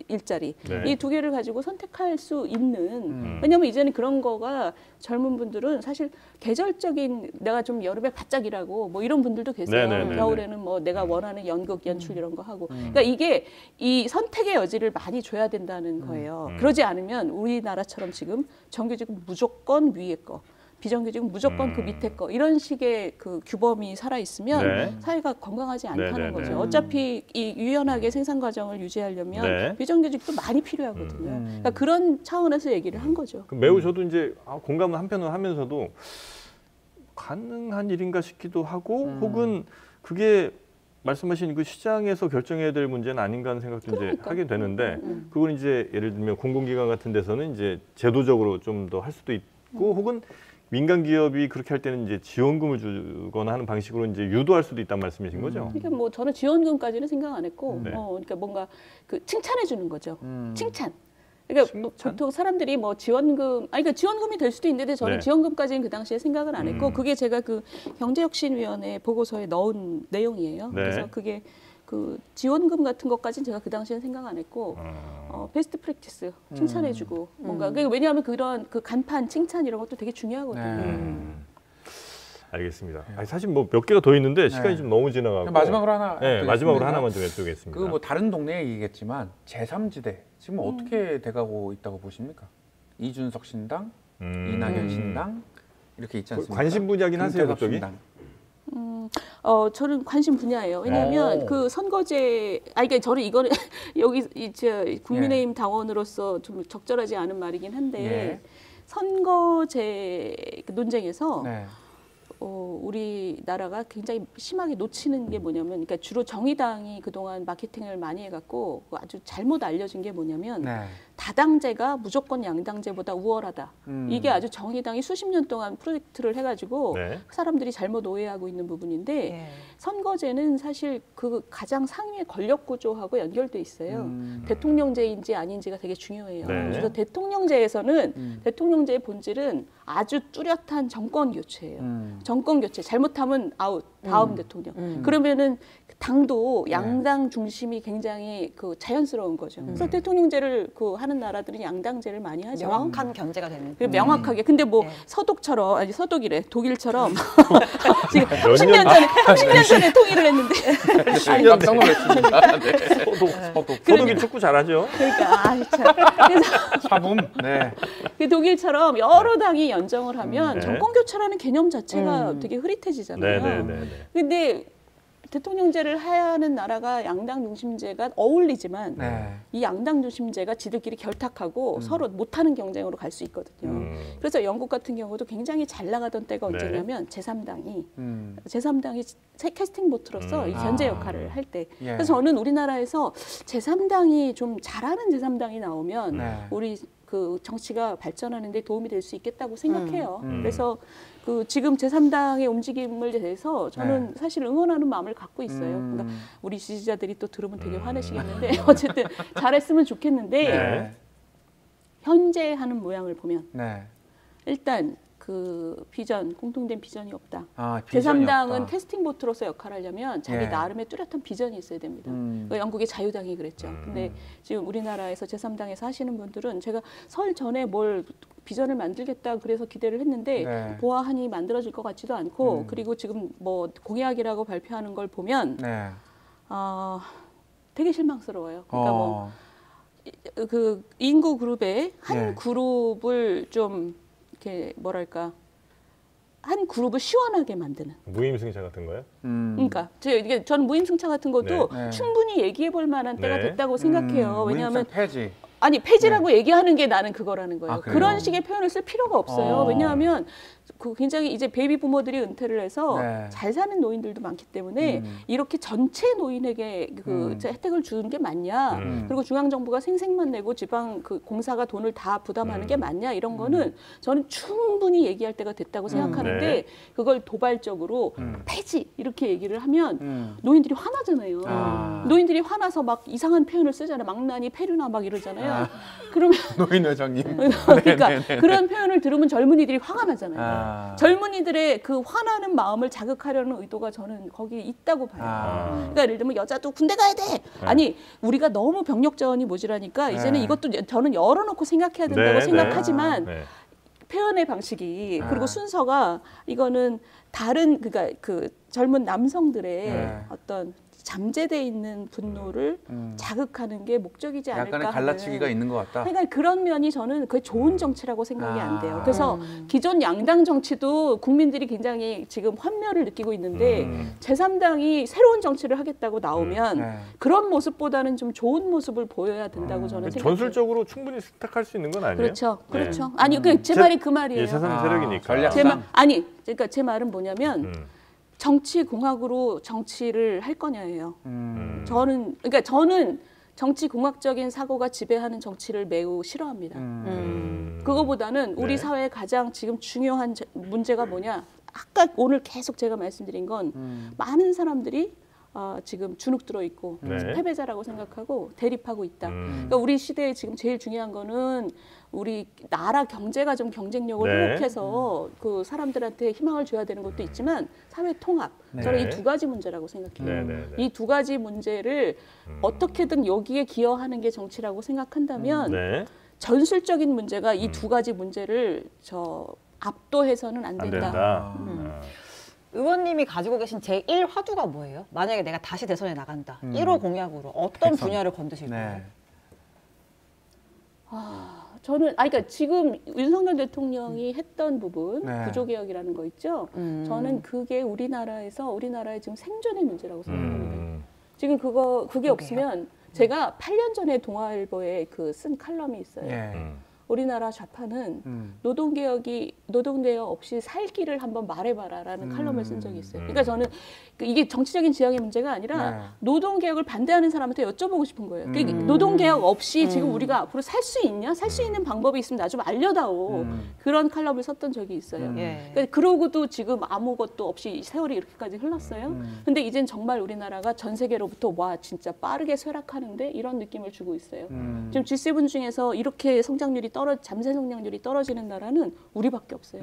일자리 네. 이 두 개를 가지고 선택할 수 있는 왜냐하면 이제는 그런 거가 젊은 분들은 사실 계절적인 내가 좀 여름에 바짝 일하고 뭐 이런 분들도 계세요. 네네네네. 겨울에는 뭐 내가 원하는 연극 연출 이런 거 하고 그러니까 이게 이 선택의 여지를 많이 줘야 된다는 거예요. 그러지 않으면 우리나라처럼 지금 정규직은 무조건 위에 거 비정규직은 무조건 그 밑에 거 이런 식의 그 규범이 살아 있으면 네. 사회가 건강하지 않다는 네네네. 거죠. 어차피 이 유연하게 생산 과정을 유지하려면 네. 비정규직도 많이 필요하거든요. 그러니까 그런 차원에서 얘기를 한 거죠. 매우 저도 이제 공감을 한편으로 하면서도 가능한 일인가 싶기도 하고 혹은 그게 말씀하신 그 시장에서 결정해야 될 문제는 아닌가 하는 생각도 이제 그러니까. 하게 되는데 그건 이제 예를 들면 공공기관 같은 데서는 이제 제도적으로 좀 더 할 수도 있고 혹은 민간 기업이 그렇게 할 때는 이제 지원금을 주거나 하는 방식으로 이제 유도할 수도 있다는 말씀이신 거죠? 그러니까 뭐 저는 지원금까지는 생각 안 했고, 네. 그러니까 뭔가 그 칭찬해 주는 거죠. 칭찬. 그러니까 칭찬? 보통 사람들이 뭐 지원금, 그러니까 지원금이 될 수도 있는데 저는 네. 지원금까지는 그 당시에 생각을 안 했고, 그게 제가 그 경제혁신위원회 보고서에 넣은 내용이에요. 네. 그래서 그게 그 지원금 같은 것까지는 제가 그 당시에는 생각 안 했고, 베스트 프랙티스 칭찬해주고 뭔가 그러니까 왜냐하면 그런 그 간판 칭찬 이런 것도 되게 중요하거든요. 알겠습니다. 아니, 사실 뭐 몇 개가 더 있는데 시간이 좀 너무 지나가고 마지막으로 하나. 네, 또 마지막으로 있습니다. 하나만 좀 여쭤보겠습니다. 그 뭐 다른 동네 얘기겠지만 제3지대 지금 어떻게 돼가고 있다고 보십니까? 이준석 신당, 이낙연 신당 이렇게 있지 않습니까? 관심 분야긴 하세요, 금태섭 그쪽이? 신당. 저는 관심 분야예요. 왜냐하면 오. 그 선거제, 그러니까 저는 이거는 여기 이제 국민의힘 당원으로서 좀 적절하지 않은 말이긴 한데 예. 선거제 논쟁에서 네. 우리나라가 굉장히 심하게 놓치는 게 뭐냐면, 그러니까 주로 정의당이 그동안 마케팅을 많이 해갖고 아주 잘못 알려진 게 뭐냐면 네. 다당제가 무조건 양당제보다 우월하다. 이게 아주 정의당이 수십 년 동안 프로젝트를 해가지고 네. 사람들이 잘못 오해하고 있는 부분인데 예. 선거제는 사실 그 가장 상위의 권력 구조하고 연결돼 있어요. 대통령제인지 아닌지가 되게 중요해요. 네. 그래서 대통령제에서는 대통령제의 본질은 아주 뚜렷한 정권 교체예요. 정권 교체 잘못하면 아웃 다음 대통령. 그러면은 당도 양당 중심이 굉장히 그 자연스러운 거죠. 그래서 대통령제를 그 하는 나라들은 양당제를 많이 하죠. 명확한 견제가 되는. 그리고 명확하게. 근데 뭐 네. 서독처럼 아니 서독이래 독일처럼 지금 몇 10년 년? 전에 30년 전에 통일을 했는데 깜짝 놀랐습니다. 네. 소독이 축구 잘하죠? 그러니까 참. 그래서 사붐. 네. 그 독일처럼 여러 당이 연정을 하면 네. 정권 교체라는 개념 자체가 되게 흐릿해지잖아요. 네네네. 근데 대통령제를 해야 하는 나라가 양당 중심제가 어울리지만 네. 이 양당 중심제가 지들끼리 결탁하고 서로 못하는 경쟁으로 갈 수 있거든요. 그래서 영국 같은 경우도 굉장히 잘 나가던 때가 네. 언제냐면 제3당이 캐스팅 보트로서 이 견제 역할을 할 때. 예. 그래서 저는 우리나라에서 제3당이 좀 잘하는 제3당이 나오면 네. 우리 그 정치가 발전하는 데 도움이 될 수 있겠다고 생각해요. 그래서 그 지금 제3당의 움직임을 대해서 저는 사실 응원하는 마음을 갖고 있어요. 그러니까 우리 지지자들이 또 들으면 되게 화내시겠는데 어쨌든 잘했으면 좋겠는데 네. 현재 하는 모양을 보면 네. 일단 그 비전, 공통된 비전이 없다. 아, 비전이 제3당은 없다. 캐스팅 보트로서 역할을 하려면 자기 예. 나름의 뚜렷한 비전이 있어야 됩니다. 그 영국의 자유당이 그랬죠. 근데 지금 우리나라에서 제3당에서 하시는 분들은 제가 설 전에 뭘 비전을 만들겠다 그래서 기대를 했는데 네. 보아하니 만들어질 것 같지도 않고 그리고 지금 뭐 공약이라고 발표하는 걸 보면 네. 되게 실망스러워요. 그러니까 뭐 어. 그 인구 그룹의 한 예. 그룹을 좀 이렇게 뭐랄까 한 그룹을 시원하게 만드는. 무임승차 같은 거요? 그러니까 저는 무임승차 같은 것도 네. 네. 충분히 얘기해 볼 만한 때가 네. 됐다고 생각해요. 왜냐하면 무임승 폐지. 아니 폐지라고 얘기하는 게 나는 그거라는 거예요. 아, 그래요? 그런 식의 표현을 쓸 필요가 없어요. 왜냐하면 그 굉장히 이제 베이비 부모들이 은퇴를 해서 네. 잘 사는 노인들도 많기 때문에 이렇게 전체 노인에게 그 혜택을 주는 게 맞냐? 그리고 중앙 정부가 생색만 내고 지방 그 공사가 돈을 다 부담하는 게 맞냐? 이런 거는 저는 충분히 얘기할 때가 됐다고 생각하는데 네. 그걸 도발적으로 폐지 이렇게 얘기를 하면 노인들이 화나잖아요. 아. 노인들이 화나서 막 이상한 표현을 쓰잖아요. 망나니 페류나 막 이러잖아요. 그러면 노인 회장님. 그러니까 그런 표현을 들으면 젊은이들이 화가 나잖아요. 아. 젊은이들의 그 화나는 마음을 자극하려는 의도가 저는 거기에 있다고 봐요. 아. 그러니까 예를 들면 여자도 군대 가야 돼. 아니 우리가 너무 병력 자원이 모자라니까 이제는 이것도 저는 열어놓고 생각해야 된다고 네, 생각하지만 네. 표현의 방식이 아. 그리고 순서가 이거는 다른 그러니까 그 젊은 남성들의 네. 어떤 잠재돼 있는 분노를 자극하는 게 목적이지 않을까 약간의 하는. 갈라치기가 있는 것 같다. 그러니까 그런 면이 저는 그게 좋은 정치라고 생각이 안 돼요. 아. 그래서 기존 양당 정치도 국민들이 굉장히 지금 환멸을 느끼고 있는데 제3당이 새로운 정치를 하겠다고 나오면 네. 그런 모습보다는 좀 좋은 모습을 보여야 된다고 저는 생각해요. 전술적으로 충분히 선택할 수 있는 건 아니에요? 그렇죠, 네. 그렇죠. 아니 제 말이 그 말이에요. 예, 제3의 세력이니까. 전략. 그러니까 제 말은 뭐냐면 정치 공학으로 정치를 할 거냐예요. 저는 정치 공학적인 사고가 지배하는 정치를 매우 싫어합니다. 그거보다는 우리 네. 사회의 가장 지금 중요한 문제가 뭐냐? 아까 오늘 계속 제가 말씀드린 건 많은 사람들이 지금 주눅 들어 있고 네. 패배자라고 생각하고 대립하고 있다. 그러니까 우리 시대에 지금 제일 중요한 거는 우리 나라 경제가 좀 경쟁력을 네. 회복해서 그 사람들한테 희망을 줘야 되는 것도 있지만 사회 통합. 저는 이 두 가지 문제라고 생각해요. 네, 네, 네. 이 두 가지 문제를 어떻게든 여기에 기여하는 게 정치라고 생각한다면 네. 전술적인 문제가 이 두 가지 문제를 압도해서는 안 안 된다. 된다. 의원님이 가지고 계신 제1 화두가 뭐예요? 만약에 내가 다시 대선에 나간다. 1호 공약으로 어떤 대선. 분야를 건드실 거예요? 네. 저는 그러니까 지금 윤석열 대통령이 했던 부분 네. 구조개혁이라는 거 있죠. 저는 그게 우리나라의 지금 생존의 문제라고 생각합니다. 지금 그게 없으면 제가 8년 전에 동아일보에 쓴 칼럼이 있어요. 예. 우리나라 좌파는 노동개혁 없이 살기를 한번 말해봐라라는 칼럼을 쓴 적이 있어요. 그러니까 저는 이게 정치적인 지향의 문제가 아니라 네. 노동개혁을 반대하는 사람한테 여쭤보고 싶은 거예요. 그러니까 노동개혁 없이 지금 우리가 앞으로 살 수 있냐? 살 수 있는 방법이 있으면 나 좀 알려다오. 그런 칼럼을 썼던 적이 있어요. 예. 그러고도 지금 아무것도 없이 세월이 이렇게까지 흘렀어요. 근데 이젠 정말 우리나라가 전 세계로부터 와 진짜 빠르게 쇠락하는데 이런 느낌을 주고 있어요. 지금 G7 중에서 이렇게 잠재 성장률이 떨어지는 나라는 우리밖에 없어요.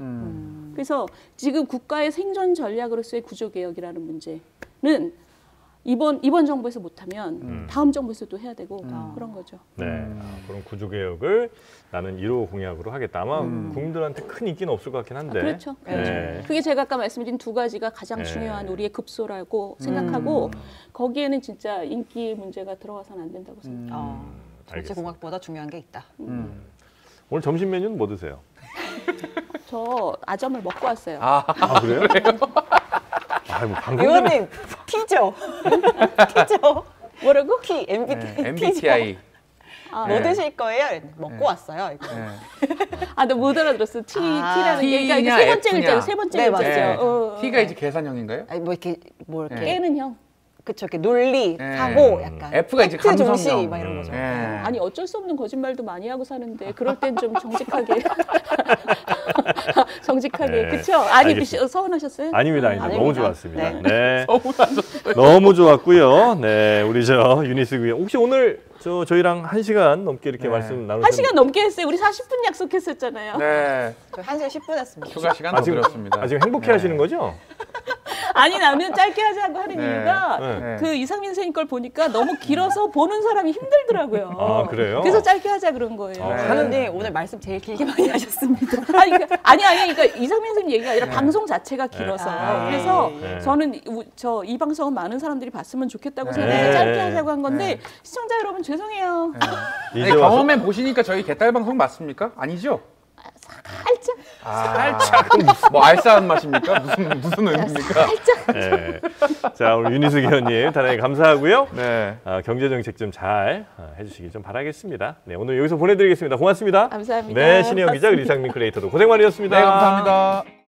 그래서 지금 국가의 생존 전략으로서의 구조개혁이라는 문제는 이번 정부에서 못하면 다음 정부에서도 해야 되고 그런 거죠. 네. 그런 구조개혁을 나는 1호 공약으로 하겠다. 아마 국민들한테 큰 인기는 없을 것 같긴 한데. 그렇죠. 네. 그게 제가 아까 말씀드린 두 가지가 가장 네. 중요한 우리의 급소라고 생각하고 거기에는 진짜 인기 문제가 들어가서는 안 된다고 생각해요. 정치 알겠습니다. 공학보다 중요한 게 있다. 오늘 점심 메뉴는 뭐 드세요? 저 아점을 먹고 왔어요. 아 그래요? 뭐 방금 전에 의원님 T죠? T죠? 뭐라고? T, MBTI. 네. MBTI. 아, 뭐 네. 드실 거예요? 먹고 네. 왔어요. 이거. 네. 나 못 알아들었어. T라는 게 그러니까 T냐, 세 번째 F냐. 글자죠. 세 번째 네, 글자죠. T가 이제 계산형인가요? 아니 뭐 이렇게 네. 깨는 형. 그쵸, 이렇게 논리, 네. 사고, 약간 F가 이제 팩트 감성형. 중시 막 이런 거죠. 예. 아니 어쩔 수 없는 거짓말도 많이 하고 사는데 그럴 땐 좀 정직하게 정직하게 네. 그렇죠? 아니 알겠습니다. 서운하셨어요? 아닙니다. 아닙니다. 너무 좋았습니다. 네. 네. 너무 좋았고요. 네, 우리 유니스 의원 혹시 오늘 저희랑 1시간 넘게 이렇게 네. 말씀 나누셨는데 1시간 넘게 했어요. 우리 40분 약속했었잖아요. 네. 저 1시간 10분 했습니다. 휴가 시간 더 지금 들었습니다. 지금 행복해 네. 하시는 거죠? 아니 나는 짧게 하자고 하는 네. 이유가 네. 그 이상민 선생님 걸 보니까 너무 길어서 보는 사람이 힘들더라고요. 아, 그래요? 그래서 짧게 하자 그런 거예요. 아, 하는데 오늘 말씀 제일 길게 많이 하셨습니다. 아니, 그러니까 이상민 선생님 얘기가 아니라 방송 자체가 길어서 그래서 네. 저는 이 방송은 많은 사람들이 봤으면 좋겠다고 생각해서 네. 짧게 하자고 한 건데 네. 시청자 여러분 죄송해요. 이제 아니, 와서 경험해 보시니까 저희 개딸 방송 맞습니까? 아니죠? 살짝 살짝 뭐 알싸한 맛입니까? 무슨 의미입니까? 네. 자, 오늘 윤희숙 의원님 대단히 감사하고요. 네. 경제 정책 좀 잘 해주시길 좀 바라겠습니다. 네, 오늘 여기서 보내드리겠습니다. 고맙습니다. 감사합니다. 네, 신혜영 기자 그리고 이상민 크리에이터도 고생 많으셨습니다. 네, 감사합니다.